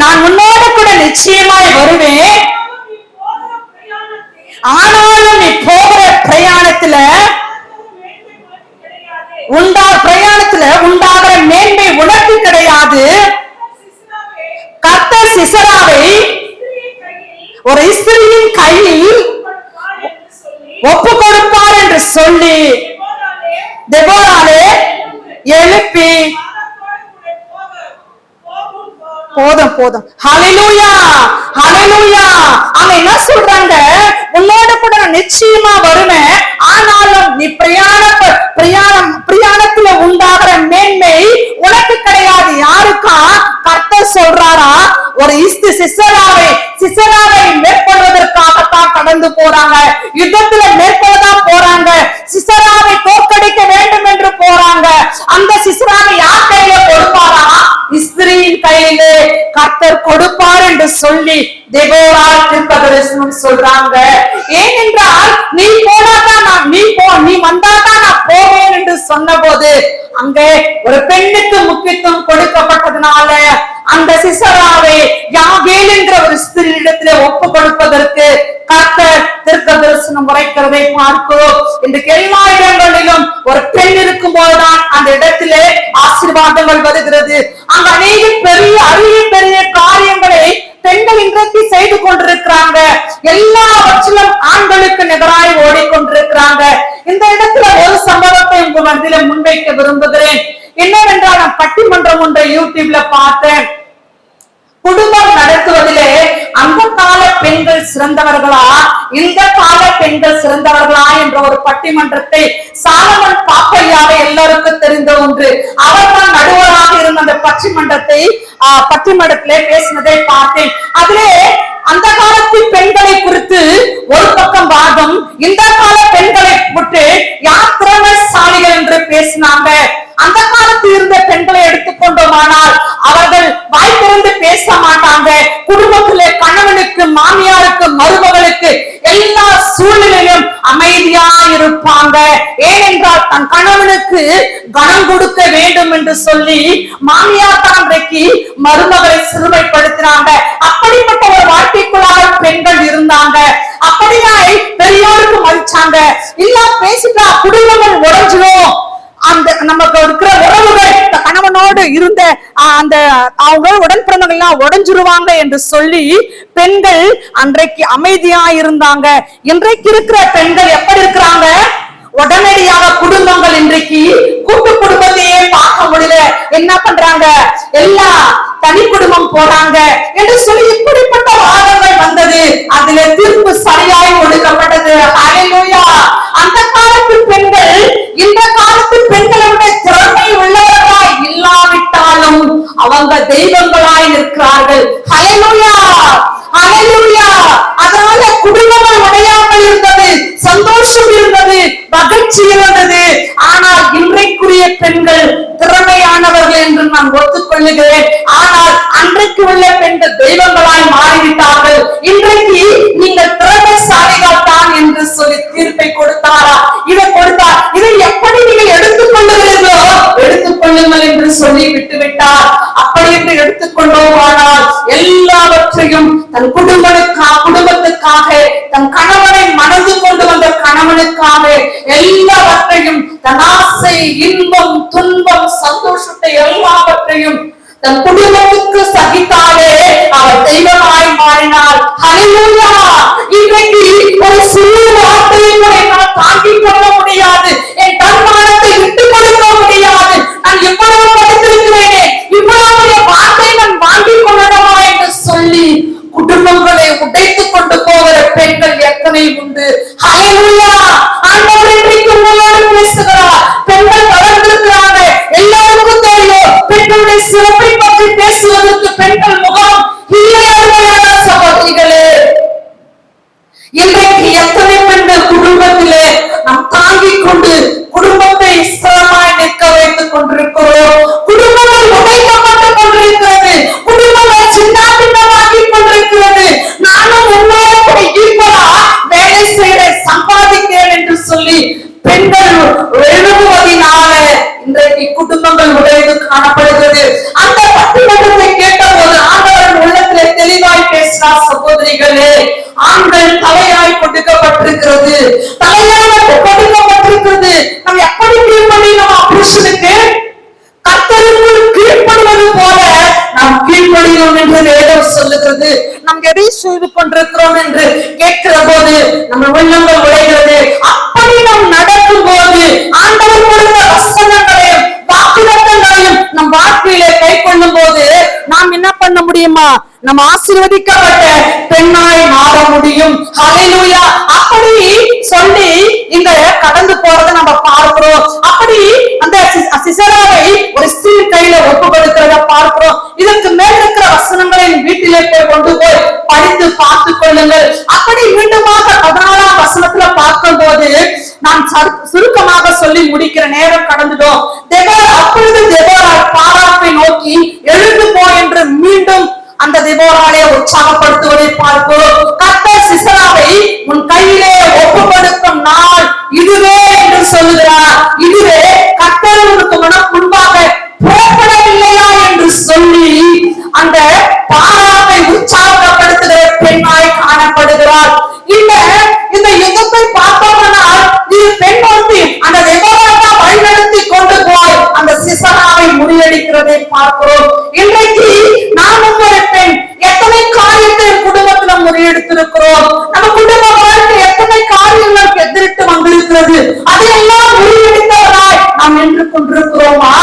நான் உன்னோடு கூட நிச்சயமாய் வருவேன், ஆனாலும் நீ போகிற பிரயாணத்துல உண்டாகிற மேன்மை உனக்கு கிடையாது. கர்த்தர் சிசராவை ஒரு இஸ்ரவேலின் கையில் ஒப்பு கொடுப்பார் என்று சொல்லி தெபோராளே எழுப்பி, போதும். ஹல்லேலூயா! ஹல்லேலூயா! அவங்க என்ன சொல்றாங்க? உன்னோட கூட நான் நிச்சயமா வருமே. ஆனாலும் நீ பிரயாணத்துல உண்டாகிற மேன்மை உனக்கு கிடையாது. யாருக்கா? கர்த்தர் சொல்றாரா, ஒரு சிசராவை மேற்கொள்வதற்காகத்தான் கடந்து போறாங்க. யுத்தத்துல மேற்கொள்ளதான் போறாங்க. சிசராவை தோற்கடிக்க வேண்டும் என்று போறாங்க. அந்த சிசராவை யார் கையில கொடுப்பாரா? இஸ்திரியின் கையிலே கர்த்தர் கொடுப்பார் என்று சொல்லி தெபோரா தீர்க்கதரிசனம் சொல்றாங்க. ஏனென்றால் நீ போனாதான் நீ வந்தாதான் நான் போவேன் என்று சொன்ன போது அங்கே ஒரு பெண்ணுக்கு முக்கியத்துவம் கொடுக்கப்பட்டதுனால அந்த சிசராவை யாகேல் என்ற ஒரு ஸ்திரீயிடத்திலே ஒப்பு கொடுப்பதற்கு கர்த்தர் தீர்க்கதரிசனம் உரைக்கிறதை பார்க்கிறோம். இன்றைக்கு எல்லா இடங்களிலும் ஒரு பெண் இருக்கும் போதுதான் அந்த இடத்திலே ஆசீர்வாதங்கள் வருகிறது. அங்க அநேக பெரிய காரியங்களை பெண்கள் இன்றைக்கு செய்து கொண்டிருக்கிறாங்க. எல்லாவற்றிலும் ஆண்களுக்கு நிகராய் ஓடிக்கொண்டிருக்கிறாங்க. இந்த இடத்துல ஒரு சம்பவத்தை உங்க மத்தியில முன்வைக்க விரும்புகிறேன். என்னவென்றால், நான் பட்டிமன்றம் ஒன்றை யூடியூப்ல பார்த்தேன். குடும்பம் நடத்துவதிலே அந்த கால பெண்கள் சிறந்தவர்களா, இந்த கால பெண்கள் சிறந்தவர்களா என்ற ஒரு பட்டிமன்றத்தை சாலமன் பாப்பையாவை எல்லாருக்கும் தெரிந்த ஒன்று. அவர்தான் நடுவராக இருந்த அந்த பட்டிமன்றத்திலே பேசினதை பார்த்தேன். அதிலே அந்த காலத்து பெண்களை குறித்து ஒரு பக்கம் வாதம், இந்த கால பெண்களை விட்டு யார் திறமைசாலிகள் என்று பேசினாங்க. அந்த காலத்தில் இருந்த பெண்களை எடுத்துக்கொண்டோமானால் அவர்கள் வாய் திறந்து பேச மாட்டாங்க. குடும்பத்திலே கணவனுக்கு, மாமியாருக்கு, மருமகளுக்கு எல்லா சூழ்நிலையிலும் அமைதியா இருப்பாங்க. ஏனென்றால் தன் கணவனுக்கு கனம் கொடுக்க வேண்டும் என்று சொல்லி மாமியார் தான் இன்றைக்கு மருமகளை சிறுமைப்படுத்தினாங்க. அப்படிப்பட்ட ஒரு வாழ்க்கைக்குள்ளாக பெண்கள் இருந்தாங்க. அப்படியாய் பெரியோருக்கு மதிச்சாங்க. இல்ல பேசிட்டா குடும்பங்கள் உடைஞ்சிடும், அந்த நமக்கு இருக்கிற உறவுகள் கணவனோடு இருந்த அந்த அவங்க உடன் பிறந்தவங்க எல்லாம் உடைஞ்சிருவாங்க என்று சொல்லி பெண்கள் அன்றைக்கு அமைதியா இருந்தாங்க. இன்றைக்கு இருக்கிற பெண்கள் எப்படி இருக்கிறாங்க? உடனடியாக குடும்பங்கள் இன்றைக்கு கூட்டு குடும்பத்தையே பார்க்க முடியல. என்ன பண்றாங்க? எல்லா தனி குடும்பம் போறாங்க என்று சொல்லி இப்படிப்பட்ட வாதங்கள் வந்தது. அதுல தீர்ப்பு சரியாய் கொடுக்கப்பட்டது. ஹல்லேலூயா. அந்த காலத்து பெண்கள் இந்த காலத்து பெண்களுடைய திறமை உள்ளவர்களாய் இல்லாவிட்டாலும் அவங்க தெய்வங்களாய் நிற்கிறார்கள். ஹல்லேலூயா, ஹல்லேலூயா. அதனால குடும்பங்கள் உடையாமல் இருந்தது, சந்தோஷம் இருந்தது, மகிழ்ச்சி இருந்தது. ஆனால் இன்றைக்குரிய பெண்கள் திறமையானவர்கள் என்று நான் ஒத்துக்கொள்ளுகிறேன். ஆனால் அன்றைக்கு உள்ள பெண்கள் தெய்வங்களாய் மாறிவிட்டார்கள். இன்றைக்கு நீங்கள் திறமைசாலிகள் தான் என்று சொல்லி தீர்ப்பை கொடுத்தாரா? இதை கொடுத்தார். இதை எப்படி நீங்கள் எடுத்துக்கொள்ளுகிறீர்களோ எடுத்துக்கொள்ளுங்கள் என்று சொல்லி விட்டுவிட்டார். அப்படி என்று எடுத்துக்கொண்டோமானால் எல்லாவற்றையும் தன் குடும்பத்துக்காக, தன் கணவனை மணந்து கொண்டு வந்த கணவனுக்காக எல்லாவற்றையும், தன் ஆசை, இன்பம், துன்பம், சந்தோஷத்தை எல்லாவற்றையும் தன் குடும்பத்துக்கு சகித்தாலே அவர் தெய்வமாய் மாறினார். ஹல்லேலூயா. இன்றைக்கு ஒரு சிறு வார்த்தையை கூட என்னால் தாங்கிக் கொள்ள முடியாது. என் தன்மானத்தை விட்டுக் கொடுக்க முடியாது. நான் இவ்வளவு படித்திருக்கிறேனே, இவ்வளவு வார்த்தை நான் வாங்கிக் கொள்ளணுமா என்று சொல்லி குடும்பங்களை உடைத்துக் கொண்டு போகிற பெண்கள் எத்தனை உண்டு. ஹல்லேலூயா. ஆண்டவர் இன்றைக்கு உங்களோடு பேசுகிறார். பெண்கள் வளர்ந்திருக்கிறாங்க. எல்லாருக்கும் தெரியும் பெண்களுடைய சிறப்பை பற்றி பேசுவதற்கு பெண்கள் முகம் இல்லையான சகோதரிகளே. இன்றைக்கு எத்தனை பெண்கள் குடும்பத்திலே நாம் தாங்கிக் கொண்டு குடும்பத்தை சிரமமாய் நிற்க வைத்துக் கொண்டிருக்கிறோம். குடும்பங்கள் உடைக்கப்பட்டுக் கொண்டிருக்கிறது. குடும்பங்கள் சின்ன பின்னமாக்கி கொண்டிருக்கிறது. நானும் உங்களோட கூட ஈக்குவலா வேலை செய்கிறேன், சம்பாதிக்கிறேன் என்று சொல்லி பெண்கள் எழுதுவதனால இன்றைக்கு குடும்பங்கள் உடைந்து காணப்படுகிறது. அந்த பட்டிமன்றத்தை கேட்டபோது ஆண்டவரின் உள்ளத்திலே தெளிவாய் பேசினார். சகோதரிகளே, ஆண்கள் தலையாய் கொடுக்கப்பட்டிருக்கிறது, தலையாக கொடுக்கப்பட்டிருக்கிறது. நம்ம எப்படி கீழ்ப்படியணும்? புருஷனுக்கு கர்த்தருக்குள் கீழ்ப்படுவது போல நாம் கீழ்ப்படியணும் என்று வேதம் சொல்லுகிறது. நாம் எதை செய்து கொண்டிருக்கிறோம் என்று கேட்கிற போது நம்ம உள்ளங்கள் உடைகிறது. அப்படி நாம் நடக்கும் போது ஆண்டவர் கொடுத்த வசனங்களையும் வாக்குத்தத்தங்களையும் நம் வாழ்க்கையிலே கை கொள்ளும் போது நாம் என்ன பண்ண முடியுமா? நம்ம ஆசீர்வதிக்கப்பட்ட பெண்ணாய் மாற முடியும். ஹல்லேலூயா. அப்படி நான் சுருக்கமாக சொல்லி முடிக்கிற நேரம் கடந்துட்டோம். அப்பொழுது தெபோரா பாராக்கை நோக்கி எழுந்து போ என்று மீண்டும் அந்த தெபோராலே உற்சாகப்படுத்துவதை பார்க்கிறோம். கர்த்தர் சிசராவை உன் கையிலே ஒப்பு கொடுக்கும் நாள் இதுவே என்று சொல்லுகிறார். இதுவே கர்த்தர் உனக்கு முன்பாக புறப்படவில்லையா என்று சொல்லி அந்த பாராவை உற்சாகப்படுத்துகிற பெண்ணாய் காணப்படுகிறார். இந்த யுத்தத்தை பார்த்தோம்னால் இது பெண் ஒருத்தி அந்த தெபோராவை வழிநடத்தி கொண்டு போய் அந்த சிசராவை முறியடிக்கிறதை பார்க்கிறோம். இன்றைக்கு நாமும் ஒரு பெண் எத்தனை காரியத்தை குடும்பத்துல முறியெடுத்திருக்கிறோம். நம்ம குடும்ப வாழ்க்கை எத்தனை காரியங்களுக்கு எதிரிட்டு வந்திருக்கிறது. அதையெல்லாம் முறியடித்தவராய் நாம் நின்று கொண்டிருக்கிறோமா?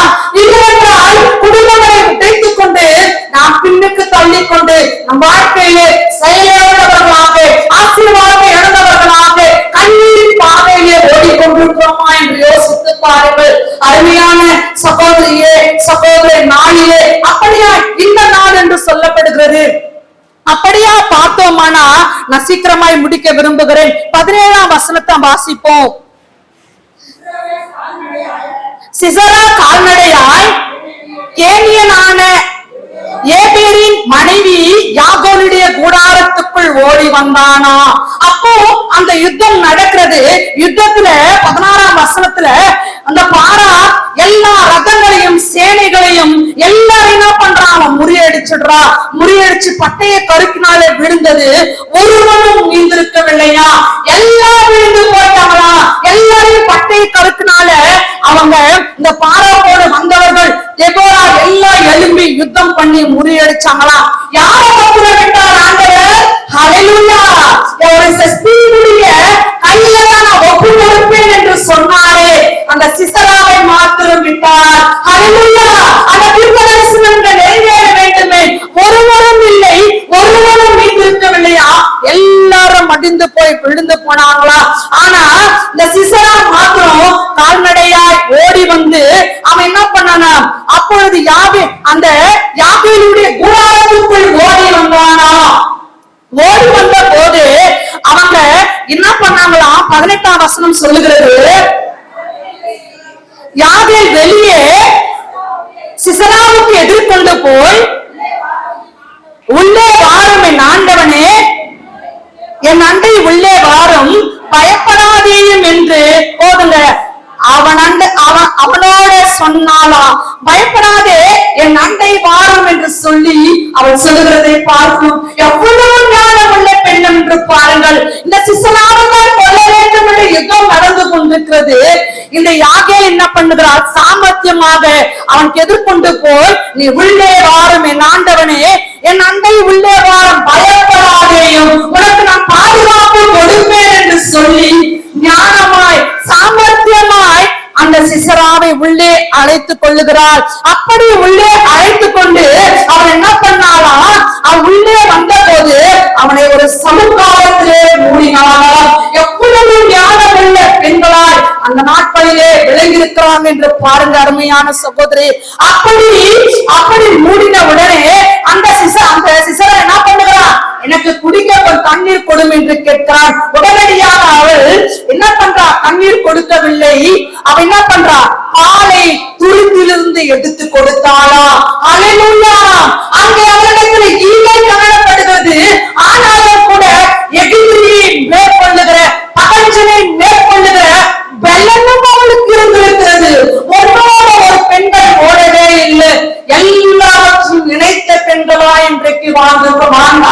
இல்லையென்றால் குடும்பங்களை உடைத்துக் கொண்டு நாம் பின்னுக்கு தள்ளிக் கொண்டு நம் வாழ்க்கையிலே செயலிழந்தவர்களாக ஆசீர்வாதத்தை இழந்தவர்களாக கண்ணீரின் பாதையிலே ஓடிக்கொண்டிருக்கிறோமா என்று யோசித்து பாருங்கள். அருமையான சகோதரியே சகோதர நாளிலே அப்படியா இந்த நாள் என்று சொல்லப்படுகிறது. அப்படியா பார்த்தோமானா நான் சீக்கிரமாய் முடிக்க விரும்புகிறேன். 17ஆம் வசனத்தை வாசிப்போம். சிசரா கால்நடையாய் கேனியனான ஏபேரின் மனைவி யாகோனுடைய கூடாரத்துக்குள் ஓடி வந்தானா. அப்போ அந்த யுத்தம் நடக்கிறது. யுத்தத்துல 16ஆம் வசனத்துல அந்த பாரா எல்லா ரதங்களையும் சேனைகளையும் எல்லாரும் என்ன பண்றான்? அவன் முறியடிச்சிடுறா. முறியடிச்சு பட்டைய கருக்கினாலே விழுந்தது. ஒருவனும் மீந்திருக்கவில்லையா? எல்லாம் விழுந்து போயிட்டாங்களா? எல்லாரையும் பட்டைய கருக்கினால அவங்க இந்த பாராவோடு வந்தவர்கள் தெபோரா எல்லாம் எழும்பி யுத்தம் பண்ணி முறியடிச்சாங்களா? யாரை ஒப்புட விட்டார் ஆண்டவர்? ஹல்லேலூயா! ஒரு ஸ்திரீயுடைய கையில நான் ஒப்பு கொடுப்பேன் என்று சொன்னாரே அந்த சிசராவை மாத்திரம் விட்டார். ஹல்லேலூயா! அந்த தீர்க்கதரிசனம் நிறைவேற வேண்டுமே. ஒருவரும் இல்லை, ஒருவரும் மீந்திருக்கவில்லையா? எல்லாரும் மடிந்து போய் விழுந்து போனாங்களா? ஆனா இந்த சிசரா மாத்திரம் கால்நடையாய் ஓடி வந்து அவன் என்ன பண்ணானா? அப்பொழுது அந்த யாபேலுடைய கூடாரத்துக்குள் ஓடி வந்தானா. ஓடி வந்த போது அவங்க என்ன பண்ணாங்களா? 18ஆம் வசனம் சொல்லுகிறது, யாபேல் வெளியே சிசராவுக்கு எதிர்கொண்டு போய் உள்ளே வாரும் என் ஆண்டவனே, என் அண்டை உள்ளே வாரும், பயப்படாதேயும் என்று போதுங்க. அவனோட சொன்னாலா, பயப்படாதே என் அண்டை வாரும் என்று சொல்லி அவள் சொல்லுகிறதை பார்க்கும். எவ்வளவு ஞானம் உள்ள பெண் என்று பாருங்கள். இந்த சிசராவை கொல்ல வேண்டும் என்று யுத்தம் நடந்து கொண்டிருக்கிறது. இந்த யாகேல் என்ன பண்ணுகிறார்? சாமர்த்தியமாக அவனுக்கு எதிர்கொண்டு போய் நீ உள்ளே வாரும் என் ஆண்டவனே, என் அண்டை உள்ளே வாரும், பயப்படாதேயும் உனக்கு நான் பாதுகாப்பு கொடுப்பேன் என்று சொல்லி ஞானமாய் சாமர்த்தியமாய் அந்த சிசராவை உள்ளே அழைத்துக் கொள்ளுகிறாள். அப்படி உள்ளே அழைத்துக் கொண்டு அவன் என்ன பண்ணாலா? அவன் உள்ளே வந்த போது அவனை ஒரு சமுதாயத்திலே மூடினாளா. எவ்வளவு ஞானம் உள்ள பெண்களாய் அந்த நாட்களிலே விளங்கியிருக்கிறாங்க என்று பாருங்க அருமையான சகோதரி. அப்படி மூடின உடனே அந்த சிசரா என்ன பண்ணுகிறான்? எனக்கு குடிக்க கொஞ்சம் தண்ணீர் கொடும் என்று கேட்கிறான். உடனடியாக அவள் என்ன பண்றா? தண்ணீர் கொடுக்கவில்லை. அவ என்ன பண்றா? பாலை துருத்திலிருந்து எடுத்து கொடுத்தாளா. அல்லேலூயா! அங்கே அவரிடத்தில் ஈகை காணப்படுகிறது. ஆனாலும் கூட எதிரியை மேற்கொள்ளுகிற, பகஞ்சனை மேற்கொள்ளுகிற வெள்ளமும் அவளுக்கு இருந்திருக்கிறது. ஒன்னோட ஒரு பெண்கள் ஓடவே இல்லை. எல்லாவற்றும் நினைத்த பெண்களா இன்றைக்கு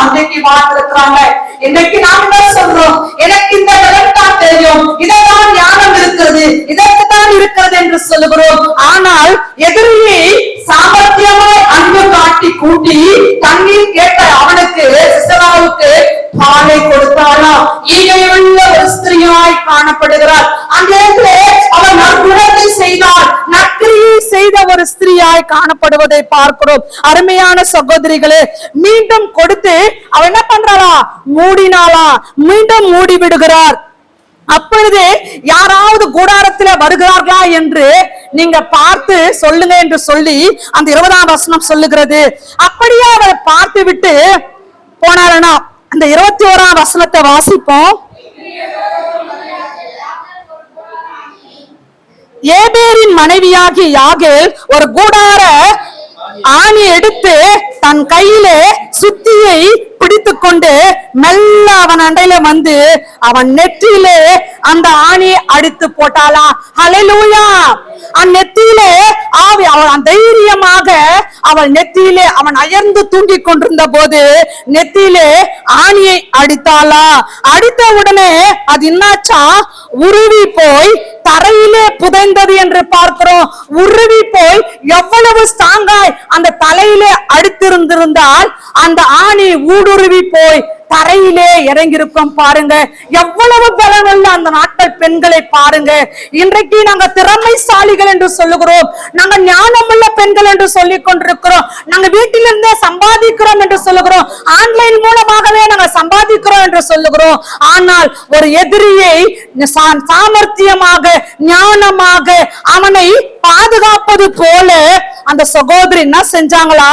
அன்றைக்கு வாழ்ந்திருக்கிறாங்க. இன்றைக்கு நாம் என்ன சொல்றோம்? எனக்கு இந்த விதம் தான் தெரியும், இதைத்தான் ஞானம் இருக்கிறது, இதற்குத்தான் இருக்கிறது என்று சொல்லுகிறோம். ஆனால் எதிரியை சாமர்த்தியமாய் அன்பு காட்டி கூட்டி தண்ணீர் கேட்ட அவனுக்கு சிசராவுக்கு பாலை கொடுத்தாளா. ஈகையுள்ள ஒரு ஸ்திரியாய் காணப்படுகிறார். அந்த அவன் நற்குணத்தை செய்தார், நற்கிரியை செய்த ஒரு ஸ்திரியாய் காணப்படுவதை பார்க்கிறோம். அருமையான சகோதரிகளே, மீண்டும் கொடுத்து அவன் என்ன பண்றாளா? மூடினாளா. மீண்டும் மூடி விடுகிறார். அப்பொழுது யாராவது கூடாரத்தில் வருகிறார்களா என்று நீங்க பார்த்து சொல்லுங்க என்று சொல்லி அந்த 20ஆம் வசனம் சொல்லுகிறது. அப்படியே அவரை பார்த்து விட்டு போனாரனா. அந்த 21ஆம் வசனத்தை வாசிப்போம். ஏபேரின் மனைவியாகி யாகேல் ஒரு கூடார ஆணி எடுத்து தன் கையிலே சுத்தியை பிடித்து கொண்டு மெல்ல அவன் அண்டையில வந்து அவன் நெற்றியிலே அந்த ஆணியை அடித்து போட்டாளாம். ஹல்லேலூயா. அவன் நெத்தியிலே அவள் தைரியமாக அவள் நெத்தியிலே அவன் அயர்ந்து தூங்கிக் கொண்டிருந்த போது நெத்தியிலே ஆணியை அடித்தாளா. அடித்த உடனே அது என்னாச்சா, உருவி போய் தரையிலே புதைந்தது என்று பார்க்கிறோம். உருவி போய் எவ்வளவு ஸ்ட்ராங்காய் அந்த தலையிலே அடித்திருந்திருந்தால் அந்த ஆணி ஊடுருவி போய் தரையிலே இறங்கியிருக்கும். பாருங்க எவ்வளவு பலனுள்ள அந்த நாட்கள் பெண்களை பாருங்க. இன்றைக்கு நாங்க திறமைசாலிகள் என்று சொல்லுகிறோம், நாங்க ஞானமுள்ள பெண்கள் என்று சொல்லிக் கொண்டிருக்கிறோம், நாங்க வீட்டிலிருந்தே சம்பாதிக்கிறோம் என்று சொல்லுகிறோம், ஆன்லைன் மூலமாகவே நாங்க சம்பாதிக்கிறோம் என்று சொல்லுகிறோம். ஆனால் ஒரு எதிரியை சாமர்த்தியமாக ஞானமாக அவனை பாதுகாப்பது போல அந்த சகோதரி என்ன செஞ்சாங்களா,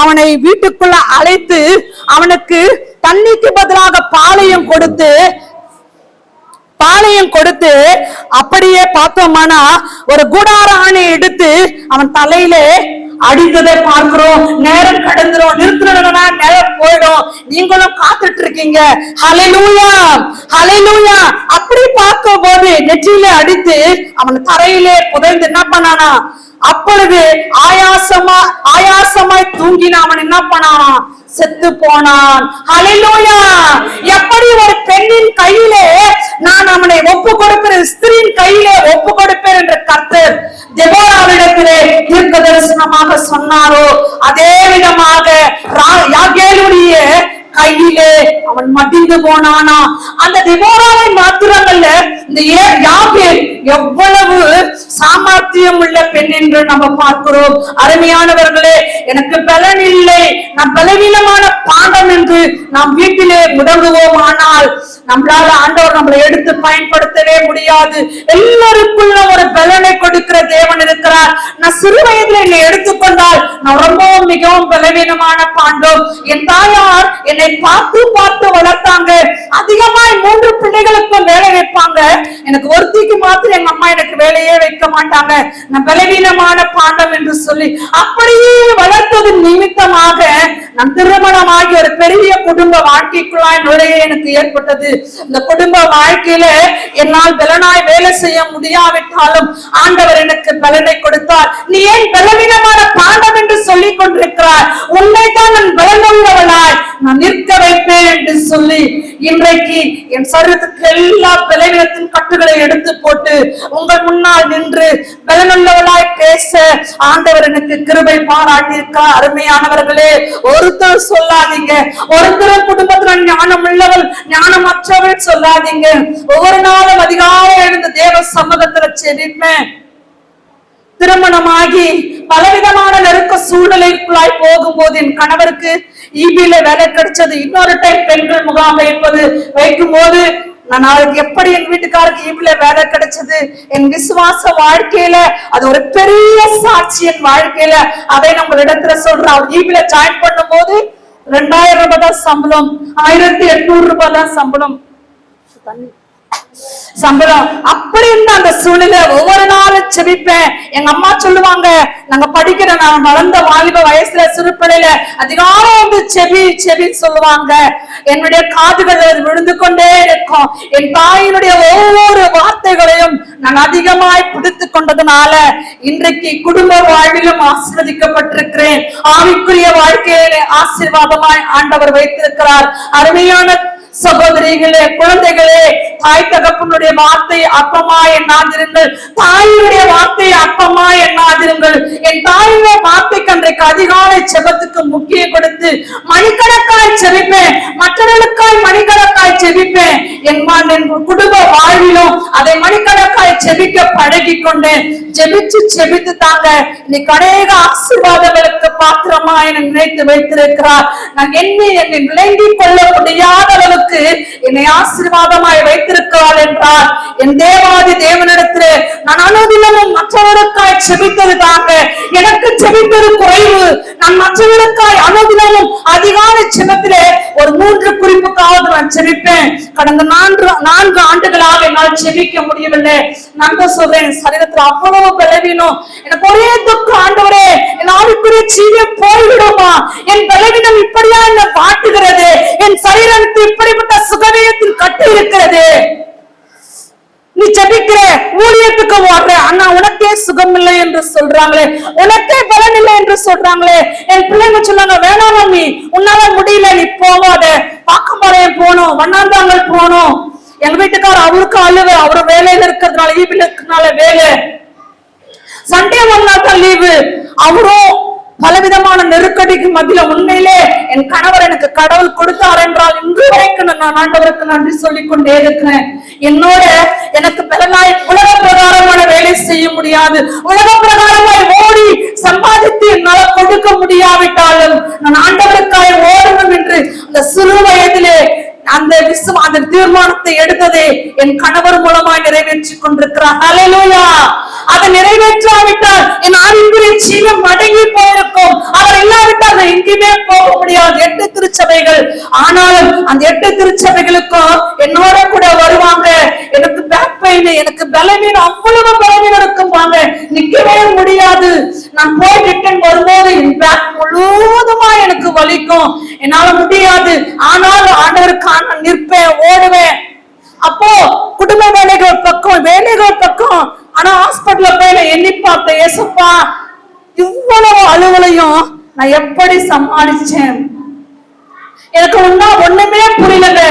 அவனை வீட்டுக்குள்ள அழைத்து அவனுக்கு தண்ணிக்கு பதிலாக பாலையும் கொடுத்து அப்படியே பார்த்தோம்னா ஒரு கூடார ஆணை எடுத்து அவன் தலையிலே அடித்ததை பார்க்கிறோம். நேரம் கடந்துரும், நிறுத்தினா நேரம் போயிடும், நீங்களும் காத்துட்டு இருக்கீங்க. ஹல்லேலூயா ஹல்லேலூயா. அப்படி பார்க்கும் போது நெற்றியிலே அடித்து அவன் தரையிலே புதைந்து என்ன பண்ணானா, அப்பொழுது ஆயாசமாய் தூங்கின அவன் என்ன பண்ணானா, செத்து போனான். ஹல்லேலூயா. எப்படி ஒரு பெண்ணின் கையிலே நான் அவனை ஒப்பு கொடுப்பேன், ஸ்திரீயின் கையிலே ஒப்பு கொடுப்பேன் என்று கர்த்தர் தெபோராவிடத்திலே தீர்க்க தரிசனமாக சொன்னாரோ, அதே விதமாக யாகேலுடைய கையிலே அவன் மடிந்து போனானா. அந்த தெபோராவை மாத்திரமல்ல, இந்த யாகேல் எவ்வளவு சாமர்த்தியம் உள்ள பெண் என்று நம்ம பார்க்கிறோம். அருமையானவர்களே, எனக்கு பலன் இல்லை, நான் பலவீனமான பாண்டம் என்று நாம் வீட்டிலே முடங்குவோம். ஆனால் நம்மளால ஆண்டவர் நம்மளை எடுத்து பயன்படுத்தவே முடியாது. எல்லாருக்குள்ள ஒரு பலனை கொடுக்கிற தேவன் இருக்கிறார். நான் சிறு வயதில் என்னை எடுத்துக்கொண்டால் நான் ரொம்பவும் மிகவும் பலவீனமான பாண்டோம். என் தாயார் என்னை பார்த்து பார்த்து வளர்த்தாங்க. அதிகமாய் 3 பிள்ளைகளுக்கும் வேலை வைப்பாங்க, எனக்கு ஒருத்திக்கு மாத்திரம் எங்க அம்மா எனக்கு வேலையே வைக்க மாட்டாங்க. நான் பலவீனமான பாண்டம் என்று சொல்லி அப்படியே வளர்த்தது நிமித்தமாக நான் திருமணமாகி ஒரு பெரிய குடும்ப வாழ்க்கைக்குள்ளாய் நுழைய எனக்கு ஏற்பட்டது. இந்த குடும்ப வாழ்க்கையில என்னால் பலனாய் வேலை செய்ய முடியாவிட்டாலும் ஆண்டவர் எனக்கு பலனை கொடுத்தார். நீ ஏன் பலவீனமான பாண்டம் என்று சொல்லிக் கொண்டிருக்கிறார், உன்னைத்தான் நான் பலனுள்ளவளாய் நான் நிற்க வைப்பேன் என்று சொல்லி இன்றைக்கு என் சரீரத்துக்கு எல்லா பலவீனத்தின் கட்டுகளை எடுத்து போட்டு உங்கள் முன்னால் நின்று பலனுள்ளவளாய் பேச ஆண்டவர் எனக்கு கிருபை பாராட்டியிருக்கிறார். அருமையானவர்களே, ஒருத்தர் சொல்லாதீங்க, ஒருத்தர் குடும்பத்துல ஞானம் உள்ளவள் ஞானமற்றவள் சொல்லாதீங்க. ஒவ்வொரு நாளும் அதிகாலை எழுந்த தேவ சமூகத்துல செபிப்பேன். திருமணமாகி பலவிதமான நெருக்க சூழ்நிலைக்குள்ளாய் போகும்போது என் கணவருக்கு ஈபில வேலை கிடைச்சது. இன்னொரு டைம் பெண்கள் முகாம் வைக்கும் போது நான் நாளைக்கு எப்படி என் வீட்டுக்காருக்கு ஈபில வேலை கிடைச்சது, என் விசுவாச வாழ்க்கையில அது ஒரு பெரிய சாட்சி. என் வாழ்க்கையில அதை நம்ம இடத்துல சொல்றோம். அவர் ஈபில ஜாயின் பண்ணும் போது 2000 ரூபாய் தான் சம்பளம், 1800 ரூபாய் தான் சம்பளம். அப்படி இருந்த அந்த சூழ்நிலை ஒவ்வொரு நாளும் செபிப்பேன். எங்க அம்மா சொல்லுவாங்க, நாங்க படிக்கிற நான் வளர்ந்த வாலிப வயசுல சிறுபிள்ளையில அதிகாரம் வந்து செபி சொல்லுவாங்க. என்னுடைய காதுகள் விழுந்து கொண்டே இருக்கும். என் தாயினுடைய ஒவ்வொரு வார்த்தைகளையும் நான் அதிகமாய் பிடித்து கொண்டதுனால இன்றைக்கு குடும்ப வாழ்விலும் ஆசீர்வதிக்கப்பட்டிருக்கிறேன். ஆவிக்குரிய வாழ்க்கையிலே ஆசீர்வாதமாய் ஆண்டவர் வைத்திருக்கிறார். அருமையான சகோதரிகளே, குழந்தைகளே, தாய் தகப்பனுடைய வார்த்தை அப்பமா எண்ணாதிருங்கள், தாயினுடைய வார்த்தை அப்பமா எண்ணாதிருங்கள். என் தாயினுடைய வார்த்தைக்கு அன்றைக்கு அதிகாலை செபத்துக்கு முக்கியம் கொடுத்து மணிக்கணக்காய் செபிப்பேன், மற்றவர்களுக்காய் மணிக்கணக்காய் செபிப்பேன். என் குடும்ப வாழ்விலும் அதை மணிக்கணக்காய் செபிக்க பழகி கொண்டேன். செபித்து தாங்க இன்னைக்கு அநேக ஆசீர்வாதங்களுக்கு பாத்திரமா என நினைத்து வைத்திருக்கிறார். நான் என்னை விளங்கிக் கொள்ள முடியாத அளவுக்கு என்னை ஆசீர்வாதமாய் வைத்திருக்கிறார் என்றார். என் தேவாதி தேவனிடத்திலே நான் அனுதினமும் மற்றவர்களுக்காய் செபித்தது தாங்க எனக்கு செபித்தது குறைவு. நான் மற்றவர்களுக்காய் அனுதினமும் அதிகாலை செபத்திலே ஒரு 3 குறிப்புக்காவது நான் செபிப்பேன். கடந்த 4 ஆண்டுகளாக என்னால் ஜெபிக்க முடியவில்லை. நான் தான் சொல்றேன், சரீரத்துல அவ்வளவு பலவீனம், எனக்கு ஒரே துக்கம். ஆண்டவரே, என் ஆவிக்குரிய ஜீவன் போய்விடுமா? என் பலவீனம் இப்படியா என்ன காட்டுகிறது? என் சரீரத்துக்கு இப்படிப்பட்ட சுகவீனத்தில் கட்டி இருக்கிறது. நீ ஜெபிக்கிற, ஊழியத்துக்கு ஓடுற, ஆனா உனக்கே சுகம் இல்லை என்று சொல்றாங்களே, உனக்கே பலன் இல்லை என்று சொல்றாங்களே. என் பிள்ளைங்க சொன்னாங்க, வேணாம் மம்மி, உன்னால முடியல, நீ போவாத, பாக்கம்பாளையம் போனோம், வண்ணாந்தாங்கல் போனோம். எங்க வீட்டுக்காரர் அவருக்கு அழுவு, அவரு வேலையில இருக்கிறதுனால, ஈபில இருக்கிறதுனால வேலை, சண்டே ஒரு நாள் தான் லீவு. அவரும் பலவிதமான நெருக்கடிக்கு மத்தியில உண்மையிலே என் கணவர் எனக்கு கடவுள் கொடுத்தார் என்றால் இன்று வரைக்கும் நான் ஆண்டவருக்கு நன்றி சொல்லிக் கொண்டே இருக்கிறேன். என்னோட எனக்கு பலனாய் உலக பிரகாரமான வேலை செய்ய முடியாது, உலக பிரகாரமாய் ஓடி சம்பாதித்து என்னால கொடுக்க முடியாவிட்டாலும் நான் ஆண்டவருக்காய் ஓடணும் என்று அந்த சிறு வயதிலே அந்த தீர்மானத்தை எடுத்ததே என் கணவர் மூலமாய் நிறைவேற்றி கொண்டிருக்கிறார். ஹல்லேலூயா. அதை நிறைவேற்றாவிட்டால் என் ஆவிக்குரிய ஜீவன் மடங்கி போயிருக்கும். அவர் இல்லாவிட்டால் எங்கேயுமே போக முடியாது. 8 திருச்சபைகள், ஆனாலும் அந்த 8 திருச்சபைகளுக்கும் என்னோட கூட வருவாங்க. எனக்கு பேக் பெயின், எனக்கு பலவீனம், அவ்வளவு பலவீனம் இருக்கும், வாங்க நிக்கவே முடியாது. நான் போய் ரிட்டர்ன் வரும்போது என் பேக் முழுவதுமா எனக்கு வலிக்கும், என்னால முடியாது. ஆனாலும் ஆண்டவருக்கான நிற்பேன், ஓடுவேன். அப்போ குடும்ப வேலைகள் பக்கம், ஆனா ஹாஸ்பிட்டல்ல போய் எண்ணி பார்த்தேன், ஏசப்பா இவ்வளவு அலுவலையும் நான் எப்படி சமாளிச்சேன்? எனக்கு ஒண்ணுமே புரியல.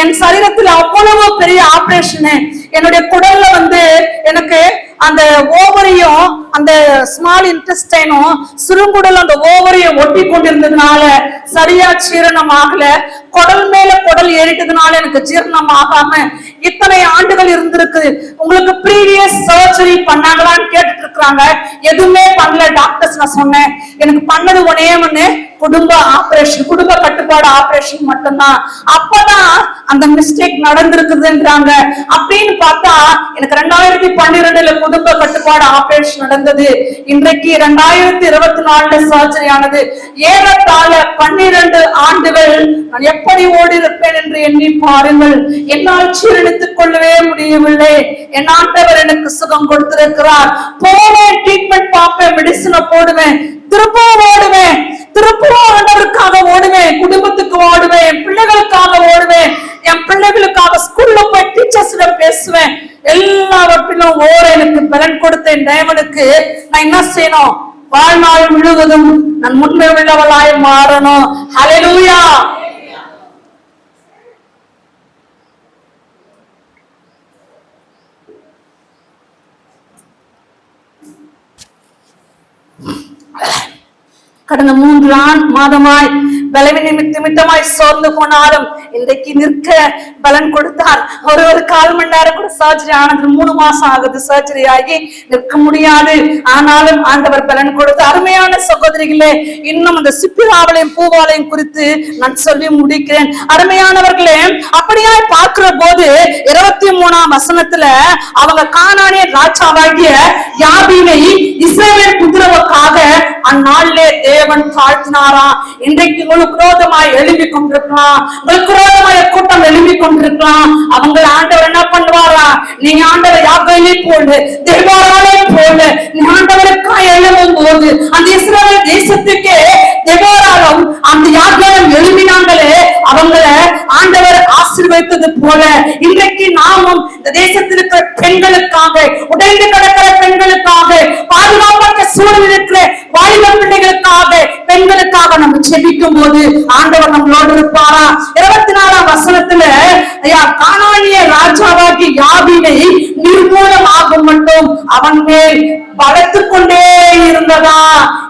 என் சரீரத்துல அவ்வளவு பெரிய ஆபரேஷன், என்னுடைய குடல்ல எனக்கு அந்த ஓவரியும் அந்த ஸ்மால் இன்டெஸ்டைனும் சிறுங்குடல் அந்த ஓவரியும் ஒட்டி கொண்டிருந்ததுனால சரியா ஜீரணம் ஆகல. குடல் மேல குடல் ஏறிட்டதுனால எனக்கு ஜீரணம் ஆகாம இத்தனை ஆண்டுகள் இருந்திருக்கு. உங்களுக்கு ப்ரீவியஸ் சர்ஜரி பண்ணாங்களான்னு கேட்டுட்டு இருக்காங்க. எதுவுமே பண்ணல டாக்டர்ஸ். நான் சொன்னேன், எனக்கு பண்ணது ஒண்ணே குடும்ப ஆபரேஷன், குடும்ப கட்டுப்பாடு ஆபரேஷன் மட்டும்தான். அப்பதான் அந்த மிஸ்டேக் நடந்திருக்குதுன்றாங்க. அப்படின்னு பார்த்தா எனக்கு 2012 குடும்ப கட்டுப்பாடு ஆபரேஷன் நடந்தது. இன்றைக்கு 2024 சர்ஜரி ஆனது. ஏறத்தாழ 12 ஆண்டுகள் நான் எப்படி ஓடி இருப்பேன் என்று எண்ணி பாருங்கள். என்னால் சீரழித்துக் கொள்ளவே முடியவில்லை. என் ஆண்டவர் எனக்கு சுகம் கொடுத்திருக்கிறார். போவேன், ட்ரீட்மெண்ட் பார்ப்பேன், மெடிசனை போடுவேன், திருப்பவும் ஓடுவேன், திருப்பவும் ஆண்டவருக்காக ஓடுவேன், குடும்பத்துக்கு ஓடுவேன், என் பிள்ளைகளுக்காக ஓடுவேன், என் பிள்ளைகளுக்காக ஸ்கூல்ல போய் டீச்சர்ஸ்ல பேசுவேன். எல்லாவற்றிலும் ஓர எனக்கு பலன் கொடுத்த என் தேவனுக்கு நான் என்ன செய்யணும்? வாழ்நாள் முழுவதும் நான் முன்பே உள்ளவளாய் மாறணும். ஹல்லேலூயா. கடந்த 3 மாதமாய் பலவீனமாய் சோர்ந்து போனாலும் இன்றைக்கு நிற்க பலன் கொடுத்தார். ஒரு 1/4 மணி நேரம் கூட சர்ஜரி ஆனது. 3 மாசம் ஆகுது சர்ஜரி ஆகி, நிற்க முடியாது. ஆனாலும் ஆண்டவர் பலன் கொடுத்து. அருமையான சகோதரிகளே, இன்னும் அந்த சிப்பிராவளையும் பூவாலையும் குறித்து நான் சொல்லி முடிக்கிறேன். அருமையானவர்களே, அப்படியாய் பார்க்கிற போது 23ஆம் வசனத்துல அவங்க கானானிய ராஜாவாகிய யாபீனை இஸ்ரவேல் புத்திரவுக்காக அந்நாளிலே தேவன் தாழ்த்தினாரா. இன்றைக்கு உங்களுக்கு விரோதமாய் எழுப்பி கொண்டிருக்கலாம், உங்களுக்கு விரோதமாய் கூட்டம் எழுப்பி கொண்டிருக்கலாம். அவங்க ஆண்டவர் என்ன பண்ணுவாரா? நீங்க ஆண்டவர் யாபீனை போல, தெபோராளை போல நீ ஆண்டவருக்காய் எழும்பும் போது அந்த இஸ்ரவேல் தேசத்துக்கே தெபோராளும் அந்த யாபீனும் எழுப்பினாங்களே, அவங்கள ஆண்டவர் ஆசீர்வதித்தது போல இன்றைக்கு நாமும் இந்த தேசத்தில் இருக்கிற பெண்களுக்காக, உடைந்து கிடக்கிற பெண்களுக்காக, பாதுகாப்பற்ற சூழலில் இருக்கிற வாலிப பிள்ளைகளுக்காக, பெண்களுக்காக நம்ம ஜெபிக்கும் போது ஆண்டவர் நம்மளோடு இருப்பாரா? 24ஆம் வசனத்துல கானானிய ராஜாவாகி யாபீனை நிர்மூலமாகும் மட்டும் அவன் மேல் பலத்து கொண்டே இருந்ததா.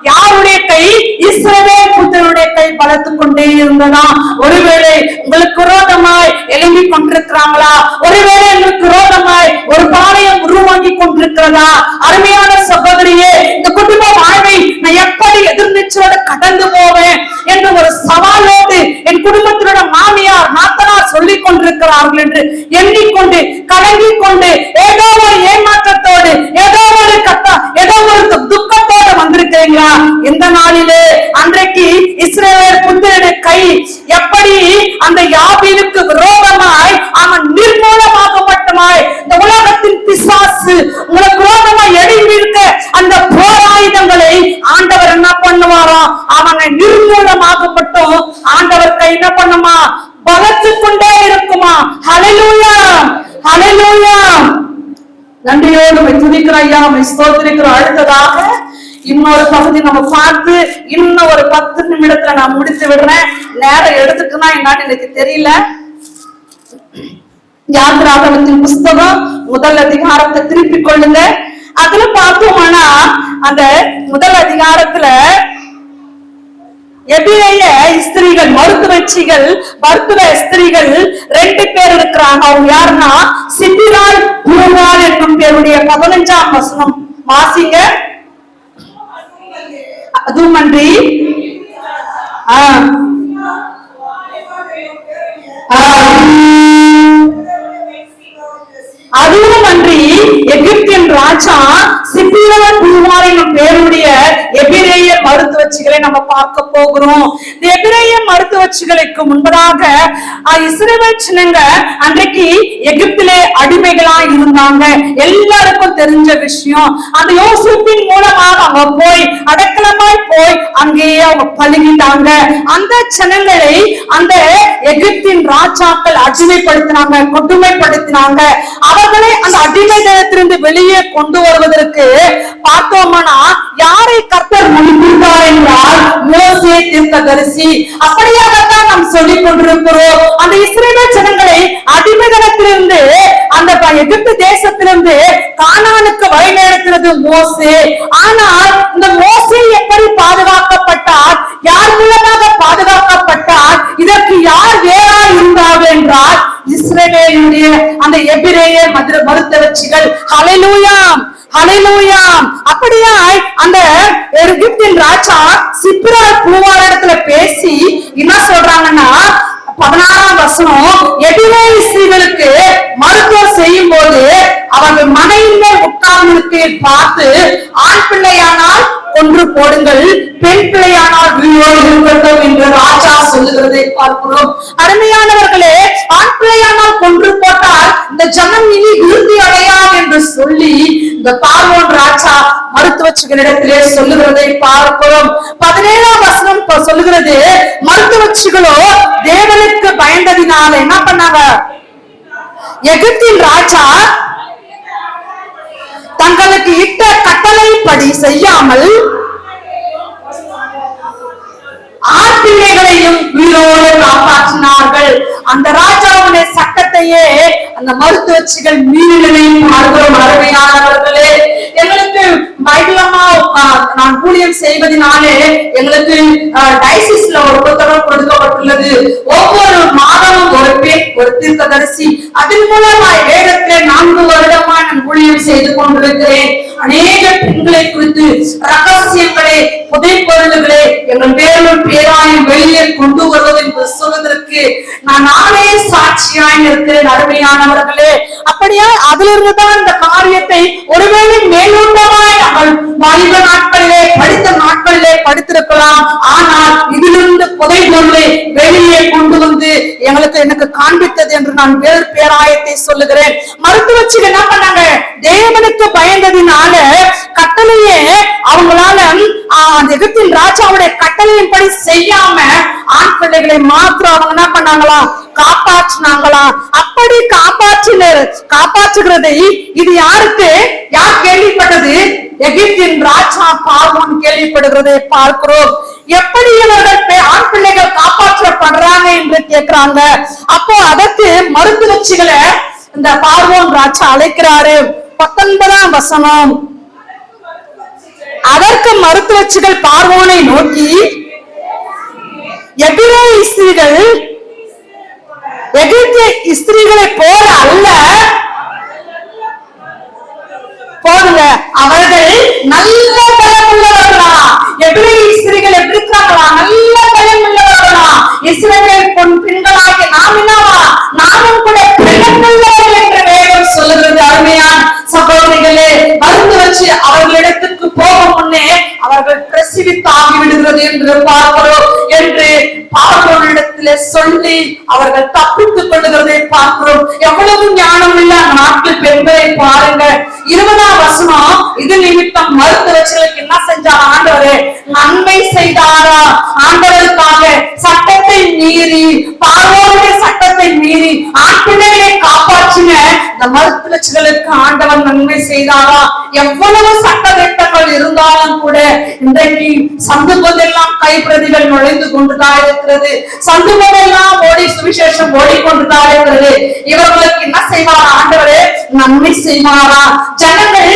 யாருடைய கை? இஸ்ரவேல் புத்திரனுடைய கை பலத்து கொண்டே இருந்ததா. ஒருவேளை உங்களுக்கு விரோதமாய் எழுப்பி கொண்டிருக்கிறாங்களா? ஒருவேளை உங்களுக்கு விரோதமாய் ஒரு பாளையம் உருவாக்கி கொண்டிருக்கிறதா? அருமையான சகோதரியே, இந்த குடும்ப வாழ்வை நான் எப்படி எதிர்நீச்சலோடு கடந்து போவேன் என்று ஒரு சவாலோடு என் குடும்பத்தினோட மாமியார் நாத்தனார் சொல்லிக் கொண்டிருக்கிறார்கள் என்று எண்ணிக்கொண்டு கலங்கிக் கொண்டு ஏதோ ஒரு ஏமாற்றத்தோடு ஏதோ ஒரு துக்கத்தோடு வந்திருக்கிறீங்களா? இந்த நாளிலே அன்றைக்கு இஸ்ரவேல் புத்திரனுடைய கை எப்படி அந்த யாபீனுக்கு விரோதமாய் அவன் நிர்மூலமாக மட்டுமாய் இந்த உலக உலகத்தின் பிசாசு உங்களுக்கு விரோதமா எழும்பி இருக்க அந்த போராயுதங்களை ஆண்டவர் என்ன பண்ணுவாராம், அவனை நிர்மூலமாக மட்டும் ஆண்டவர் கை என்ன பண்ணுமா, பலத்து கொண்டே இருக்குமா. ஹல்லேலூயா, ஹல்லேலூயா. நன்றியோடு துதிக்கிறோம் ஐயா, ஸ்தோத்திரிக்கிறோம். அடுத்ததாக இன்னொரு பகுதி நம்ம பார்த்து இன்னும் ஒரு 10 நிமிடத்துல நான் முடித்து விடுறேன். நேரம் எடுத்துக்குன்னா என்னன்னு எனக்கு தெரியல. யாத்திராகமத்தின் புஸ்தகம் 1 அதிகாரத்தை திருப்பிக் கொள்ளுங்க. அதுல பார்த்தோம்னா அந்த 1 அதிகாரத்துல எபிரேய ஸ்திரீகள், மருத்துவ ஸ்திரீகள் 2 பேர் இருக்கிறாங்க. அவங்க யாருன்னா சிபிராள், பூவாள் என்னும் பேருடைய 15ஆம் வசனம் வாசிங்க. அதுமன்றி அதுவுமன்றி எகிப்தின் ராஜா சிபிராள், பூவாள் என்னும் பேருடைய எபிரேய மருத்துவச்சிகளை நம்ம பார்க்க போகிறோம். இந்த எபிரேய மருத்துவச்சிகளுக்கு முன்பதாக இஸ்ரவேல் ஜனங்க அன்றைக்கு எகிப்திலே அடிமைகளா இருந்தாங்க. எல்லாருக்கும் தெரிஞ்ச விஷயம். அந்த யோசேப்பின் மூலமாக அவங்க போய் அடைக்கலமாய் போய் அங்கேயே அவங்க பழகிட்டாங்க. அந்த ஜனங்களை அந்த எகிப்தின் ராஜாக்கள் அடிமைப்படுத்தினாங்க, கொடுமைப்படுத்தினாங்க. அவர்களை அந்த அடிமைத்தனத்திலிருந்து வெளியே கொண்டு வருவதற்கு பார்த்தோம்னா யாரை கர்த்தர் முன்னிட்டார் என்றால் மோசே தீர்க்கதரிசி. அப்படியாகத்தான் நாம் சொல்லிக் கொண்டிருக்கிறோம். அந்த இஸ்ரவேல் ஜனங்களை அடிமைத்தனத்திலிருந்து அந்த எகிப்து தேசத்திலிருந்து கானானுக்கு வழிநடத்தினது மோசே. ஆனால் இந்த மோசே எப்படி பாதுகாக்கப்பட்டார், யார் மூலமாக பாதுகாக்கப்பட்டார், இதற்கு யார் வேறா இருந்தார்கள் என்றால் இஸ்ரவேலுடைய அந்த எபிரேய மருத்துவச்சிகள். ஹல்லேலூயா, ஹல்லேலூயா. அப்படியாய் அந்த எகிப்தின் ராஜா சிபிராள், பூவாள் இடத்துல பேசி என்ன சொல்றாங்கன்னா 16ஆம் வசனம், எபிரேய ஸ்திரீகளுக்கு மருத்துவம் செய்யும் போது அவர்கள் மனையின் மேல் உட்கார்ந்து பார்த்து, ஆண் பிள்ளையானால் கொன்று போடுங்கள், பெண் பிள்ளையானால் உயிரோடு இருக்கட்டும் என்று ராஜா சொல்லுகிறதை பார்க்கிறோம். அருமையானவர்களே, ஆண் பிள்ளையானால் கொன்று போட்டால் இந்த ஜனம் இனி விருத்தி அடையாது என்று சொல்லி இந்த பார்வோன் ராஜா மருத்துவச்சிகளிடத்திலே சொல்லுகிறதை பார்க்கிறோம். 17ஆம் வசனம் சொல்லுகிறது, மருத்துவச்சிகளோ தேவனுக்கு பயந்ததினால என்ன பண்ணாங்க, எகிப்தின் ராஜா தங்களுக்கு இட்ட கட்டளைப்படி செய்யாமல் ஆண் பிள்ளைகளையும் உயிரோடு காப்பாற்றினார்கள். அந்த ராஜாவுடைய சட்டத்தையே அந்த மருத்துவச்சிகள் மீறினதையும் பார்க்கிறோம். அருமையானவர்களே, எங்களுக்கு பைபிளமா நான் ஊழியம் செய்வதனாலே எங்களுக்கு டைசிஸ்ல ஒரு புத்தகம் கொடுக்கப்பட்டுள்ளது. ஒவ்வொரு மாதமும் ஒரு பெண், ஒரு தீர்க்கதரிசி. அதன் மூலமாய் வேதத்திலே 4 வருடமா நான் ஊழியம் செய்து கொண்டிருக்கிறேன். அநேக பெண்களை குறித்து ரகசியங்களே, புதை பொருள்களே எங்கள் பேராயும் வெளியே கொண்டு வருவது என்று சொல்வதற்கு நானே சாட்சியாய் இருக்கிறேன். அருமையானவர்களே, அப்படியா அதுல இருந்துதான் இந்த காரியத்தை ஒருவேளை மேலோட்டமாய் நாங்கள் வாலிப நாட்களிலே, படித்த நாட்களிலே படித்திருக்கலாம். ஆனால் இதிலிருந்து புதை பொருளை வெளியே கொண்டு வந்து எனக்கு காண்பித்தது என்று நான் வேறு பேராயத்தை சொல்லுகிறேன். மருத்துவச்சிகள் என்ன பண்ணாங்க, தேவனுக்கு பயந்ததினால கட்டளையே அவங்களால அந்த எகிப்தின் ராஜாவுடைய கட்டளையின்படி செய்யாம ஆண் பிள்ளைகளை மாத்திரம் அவங்க என்ன பண்ணாங்களா, காப்பாற்றினாங்களாம். அப்படி காப்பாற்றுகிறதை இது யாருக்கு, யார் கேள்விப்பட்டது, எகிப்தின் ராஜா பார்வோன் கேள்விப்படுகிறதை பார்க்கிறோம். எப்படி இவர்கள் ஆண் பிள்ளைகள் காப்பாற்றப்படுறாங்க என்று கேட்கிறாங்க. அப்போ அதற்கு மருத்துவச்சிகளை இந்த பார்வோன் ராஜா அழைக்கிறாரு. 19ஆம் வசனம், அதற்கு மருத்துவச்சிகள் பார்வோனை நோக்கி, எபிரேய ஸ்திரீகள் எகிப்திய ஸ்திரீகளை போல அல்ல, போதுங்க, அவர்கள் நல்ல பலம் உள்ளவர்களா. எபிரேய ஸ்திரீகள் எப்படி இருக்கிறாங்களா, நல்ல பலம் உள்ளவர்களா. இஸ்ரவேல் பெண்களாகிய நாம் என்னவா, நாமும் கூட பலம் உள்ளவர்கள் என்று வேதம் சொல்லுகிறது. அருமையான சகோதரிகளே, மருந்து வச்சு அவர்களிடத்துக்கு போக முன்னே அவர்கள் பிரசவித்து ஆகிவிடுகிறது என்று பார்க்கிறோம் என்று பார்வோனிடத்திலே சொல்லி அவர்கள் தப்பித்துக் கொள்ளுகிறதை பார்க்கிறோம். எவ்வளவு ஞானம் உள்ள நாட்டு பெண்களை பாருங்கள். 20ஆம் வசனம், இது நிமித்தம் மருத்துவர்களுக்கு என்ன செஞ்சார் ஆண்டவரே? நன்மை செய்தாரா? ஆண்டவருக்காக சட்டத்தை மீறி, பார்வோனுடைய சட்டத்தை மீறி ஆண் பிள்ளைகளை காப்பாற்றின இந்த மருத்துவர்களுக்கு ஆண்டவர் நன்மை செய்தாரா? எவ்வளவு சட்ட திட்டங்கள் இருந்தாலும் கூட இன்றைக்கு சந்து போதெல்லாம் கைப்பிரதிகள் நுழைந்து கொண்டுதான் இருக்கிறது. சந்து போதெல்லாம் ஓடி சுவிசேஷம் ஓடிக்கொண்டுதான் இருக்கிறது. இவர்களுக்கு என்ன செய்வாரா ஆண்டவரே? நன்மை செய்வாரா? ஜனங்கள்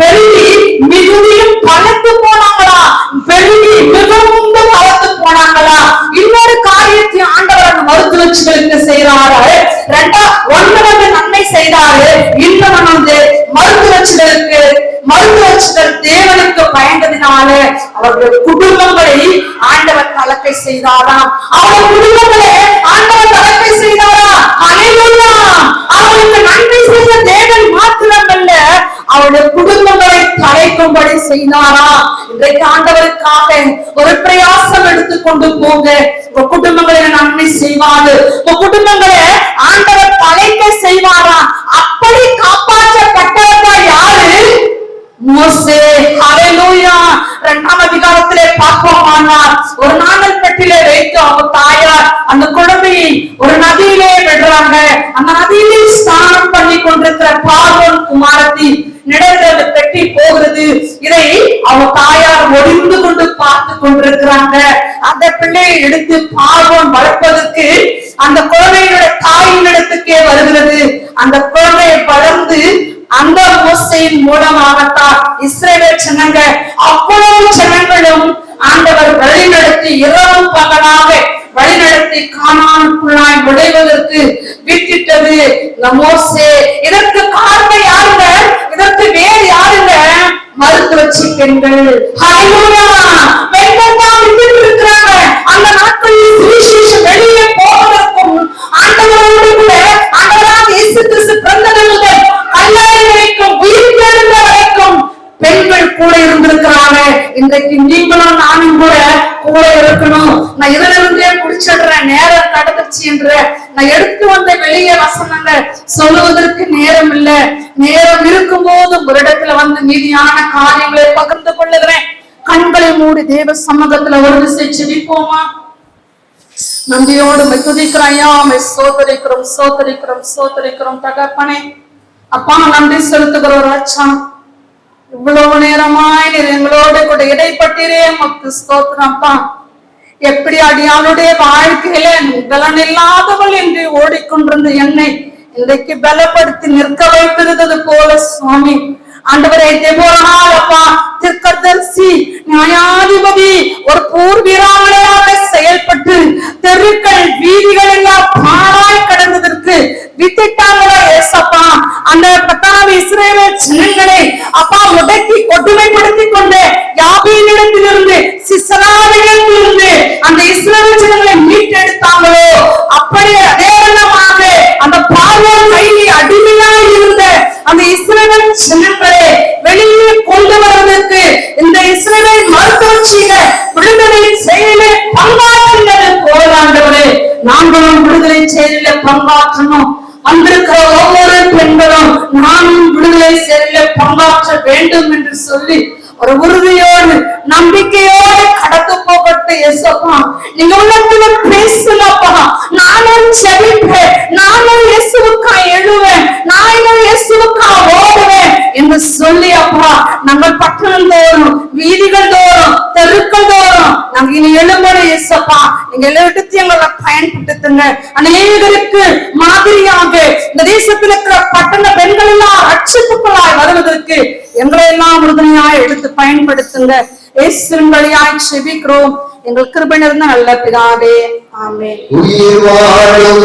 பெருகி மிகுதியும் பலத்து போனாங்களா? பெருகி மிகவும் பலத்து போனாங்களா? இன்னொரு காரியத்தை ஆண்டவர் அந்த மருத்துவர்களுக்கு செய்யறாரு. ஒன்று வந்து நன்மை செய்தாரு, இன்னொன்று வந்து மருத்துவர்கள் தேவனுக்கு பயந்ததினால அவர்கள் குடும்பங்களை ஆண்டவர் கலக்கை செய்தாராம். அவர்கள் குடும்பங்களை ஆண்டவர் கலக்கை செய்தாரா? அல்லேலூயா! அவர்களுக்கு நன்மை செய்த தேவன் மாத்திரமல்ல, அவருடைய குடும்பங்களை தலைக்கும்படி செய்தாரா? இன்றைக்கு ஆண்டவருக்காக ஒரு பிரயாசம் எடுத்துக்கொண்டு போங்க. உங்க குடும்பங்களை நன்மை செய்வாரு. உங்க குடும்பங்களை ஆண்டவர் தலைக்க செய்வாரா? அப்படி காப்பாற்றப்பட்டவர்கள் யாரு? மோசே. ஹல்லேலூயா! 2ஆம் அதிகாரத்திலே பார்ப்போமானால், ஒரு நாணல் பெட்டிலே வைத்து அவங்க தாயார் அந்த குழந்தையை ஒரு நதியிலே விடுறாங்க. அந்த நதியிலே ஸ்நானம் பண்ணி கொண்டிருக்கிற பார்வோன் குமாரத்தி நடந்த பெட்டி போகிறது. இதை அவங்க தாயார் ஒளிந்து கொண்டு பார்த்து கொண்டிருக்கிறாங்க. அந்த பிள்ளையை எடுத்து பார்வோன் வளர்ப்பதற்கு அந்த குழந்தையினுடைய தாயின் இடத்துக்கே வருகிறது. அந்த குழந்தையை வளர்ந்து அந்த மோசையின் மூலமாகத்தான் இஸ்ரவேல் ஜனங்க அவ்வளவு ஜனங்களும் ஆண்டவர் வழிநடத்தி இரவும் பகலாக வழிநடத்தி கானானுக்குள்ளாய் நுழைவதற்கு விட்டிட்டது மோசே. இதற்கு காரணம் யாருங்க? இதற்கு வேறு யாருங்க? மருத்துவச்சி பெண்கள். ஹல்லேலூயா! பெண்கள் தான் விட்டு இருக்கிறாங்க. அந்த நாட்களில் சுவிசேஷம் வெளியே போவதற்கும் ஆண்டவரோடு கூட ஆண்டவராக இயேசு கிறிஸ்து பிறந்தது முதல் கல்லறை வரைக்கும் உயிர் தெழுந்த வரைக்கும் பெண்கள் கூட இருந்திருக்கிறாங்க. இன்றைக்கு நீங்களும் நானும் கூட இருக்கணும். நான் இதுல இருந்தே குடிச்சிடுறேன், நேரம் கடந்துச்சு என்று நான் எடுத்து வந்த வெளியே வசனங்கள் சொல்லுவதற்கு நேரம் இல்லை. நேரம் இருக்கும் போது ஒரு இடத்துல வந்து மீதியான காரியங்களை பகிர்ந்து கொள்ளுகிறேன். கண்களை மூடி தேவ சமூகத்துல ஒரு திசை செபிப்போமா? நம்பியோடு துதிக்கிறோம் ஐயா, சோதரிக்கிறோம் சோதரிக்கிறோம் சோதரிக்கிறோம் தகப்பனே. அப்பா நன்றி செலுத்துகிறோம் ராஜா. இவ்வளவு நேரமாய் நீர் எங்களோடு கூட இடைப்பட்டீரே, மக்கு ஸ்தோத்திரம் அப்பா. எப்படி அடியாளுடைய வாழ்க்கையில பலன் இல்லாதவள் என்று ஓடிக்கொண்டிருந்த என்னை இன்றைக்கு பலப்படுத்தி நிற்க வைத்திருந்தது போல சுவாமி. ஆண்டவரே, தெபோரால் அப்பா தீர்க்கதரிசி நியாயாதிபதி ஒரு போர் வீராங்கனையாக செயல்பட்டு தெருக்கள் வீதிகள் எல்லாம் பாழாய் கடந்ததற்கு வித்திட்டாங்களா ஏசப்பா? அந்த கர்த்தாவே இஸ்ரவேல் ஜனங்களை அப்பா முடக்கி கொடுமைப்படுத்தி கொண்டு யாபீனிடத்திலிருந்து சிசராவிடத்திலிருந்து அந்த இஸ்ரவேல் ஜனங்களை மீட்டெடுத்தாங்களோ, அப்படியே அதே வண்ணமாக அந்த பார்வோன் கையில் அடிமையாய் இருந்த அந்த இஸ்ரவேல் ஜனங்களை வெளியே கொண்டு வருவதற்கு இந்த இஸ்ரவேல் மருத்துவச்சியில விடுதலை செயலிலே பங்காற்றுகிறது போலாண்டவரே. நாங்களும் விடுதலை செயலிலே பங்காற்றணும். வந்திருக்கிற ஒவ்வொரு பெண்களும் நானும் விடுதலை செயலிலே பங்காற்ற வேண்டும் என்று சொல்லி ஒரு உறுதியோடு நம்பிக்கையோடு கடந்து போகட்டு இயேசுப்பா. நீங்க உள்ளத்துல பேசலப்பா. நானும் செபிப்பேன், நானும் இயேசுவுக்கா எழுவேன், நானும் இயேசுவுக்கா ஓடுவேன் என்று சொல்லி அப்பா நாங்கள் பட்டணம் தோறும் வீதிகள் தோறும் தெருக்கள் தோறும் நாங்க இனி எழும்பணும் இயேசுப்பா. நீங்க எடுத்து எங்களை பயன்படுத்துங்க. அநேகருக்கு மாதிரியாக இந்த தேசத்தில் இருக்கிற பட்டண பெண்கள் எல்லாம் ரட்சிப்புகளாய் வருவதற்கு எங்களை எல்லாம் உறுதுணையாய் எடுத்து பயன்படுத்துங்க. இயேசுவின் வழியாய் செபிக்கிறோம் எங்கள் கிருபை நிறைந்த நல்ல பிதாவே, ஆமென். உயிர் வாழும்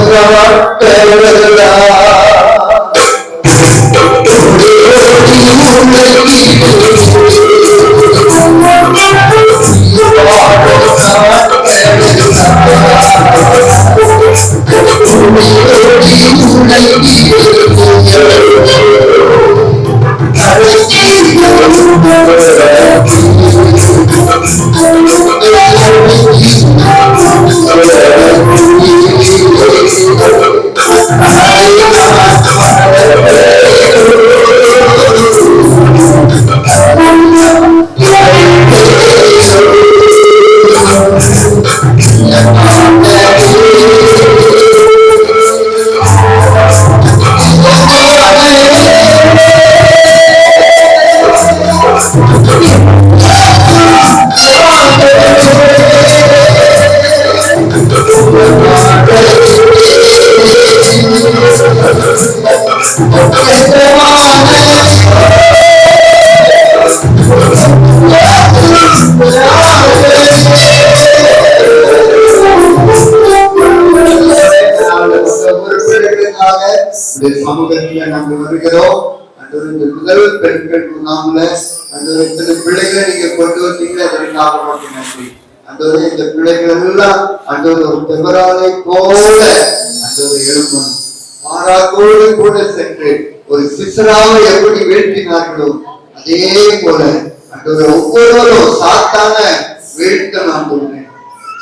சமூகத்துல நாங்கள் வருகிறோம். அந்த முதல் பெண்கள் நாமல அந்த இத்தனை பிள்ளைகளை நீங்க கொண்டு வந்தீங்க, அதற்காக நன்றி. அந்த இந்த பிள்ளைகள் எல்லாம் அந்த ஒரு தெவராலை போல அந்த எழுப்பணும். மாறாக்கோடு கூட சென்று ஒரு சிசராவை எப்படி வீழ்த்தினார்களோ அதே போல அந்த ஒவ்வொருவரும் சாத்தான வீழ்த்தணும்.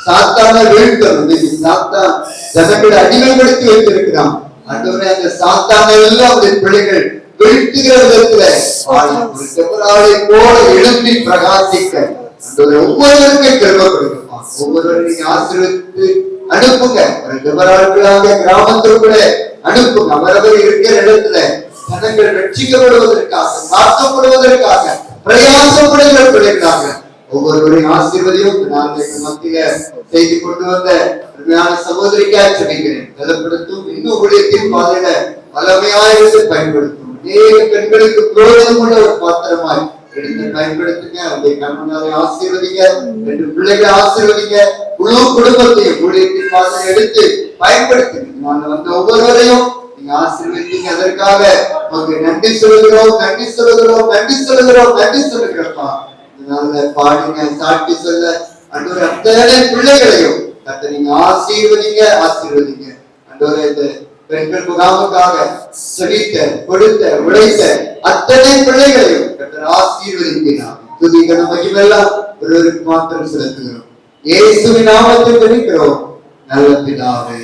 சாத்தான வீழ்த்தணும். சாத்தான் ஜனங்களை அடிமைப்படுத்தி வைத்திருக்கிறான். அந்த சாத்தான எல்லாம் பிள்ளைகள் வீழ்த்துகிற விதத்துல ஒரு செவராலை போல எழுப்பி பிரகாசிக்க ஒவ்வொருவருக்கும் கிருபை கொடுக்குமா. ஒவ்வொருவரும் நீங்க ஆசீர்வதித்து அனுப்புங்க. ஒரு செவராள்களாக கிராமத்திற்குள்ள அனுப்புங்க. அவரவர் இருக்கிற இடத்துல ஜனங்கள் ரட்சிக்கப்படுவதற்காக, காக்கப்படுவதற்காக பிரயாசப்படுகிற பிள்ளைகளாக ஒவ்வொருவரையும் ஆசீர்வதியும் மத்தியில செய்து கொண்டு வந்த அருமையான சகோதரிக்காக சொல்லிக்கிறேன். பலப்படுத்தும் இன்னும் ஊழியத்தின் பாதையில வல்லமையாயிருந்து பயன்படுத்தும். அநேக பெண்களுக்கு பிரயோஜனமுள்ள ஒரு பாத்திரமாய் எடுத்து பயன்படுத்துங்க. அவருடைய கண்மனாரை ஆசீர்வதிங்க, ரெண்டு பிள்ளைகளை ஆசீர்வதிங்க, முழு குடும்பத்தையும் ஊழியத்தின் பாதையை எடுத்து பயன்படுத்துங்க. நான் வந்த ஒவ்வொருவரையும் நீங்க ஆசீர்வதிங்க. அதற்காக உங்களுக்கு நன்றி சொல்லுகிறோம், நன்றி சொல்லுகிறோம், நன்றி சொல்லுகிறோம், நன்றி சொல்லுகிறப்பா. பாடுங்க, சாட்சி சொல்ல அன்றொரு அத்தனை பிள்ளைகளையும் நீங்க ஆசீர்வதிங்க, ஆசீர்வதிங்க. அன்றொரு இந்த பெண்கள் முகாமுக்காக செழித்த, கொடுத்த, உழைத்த அத்தனை பிள்ளைகளையும் ஆசீர்வதிக்கிறார். துதிகன மகிமெல்லாம் ஒருவருக்கு மாத்திரம் செலுத்துகிறோம். இயேசுவின் நாமத்தில் ஜெபிக்கிறோம் நல்ல பிதாவே.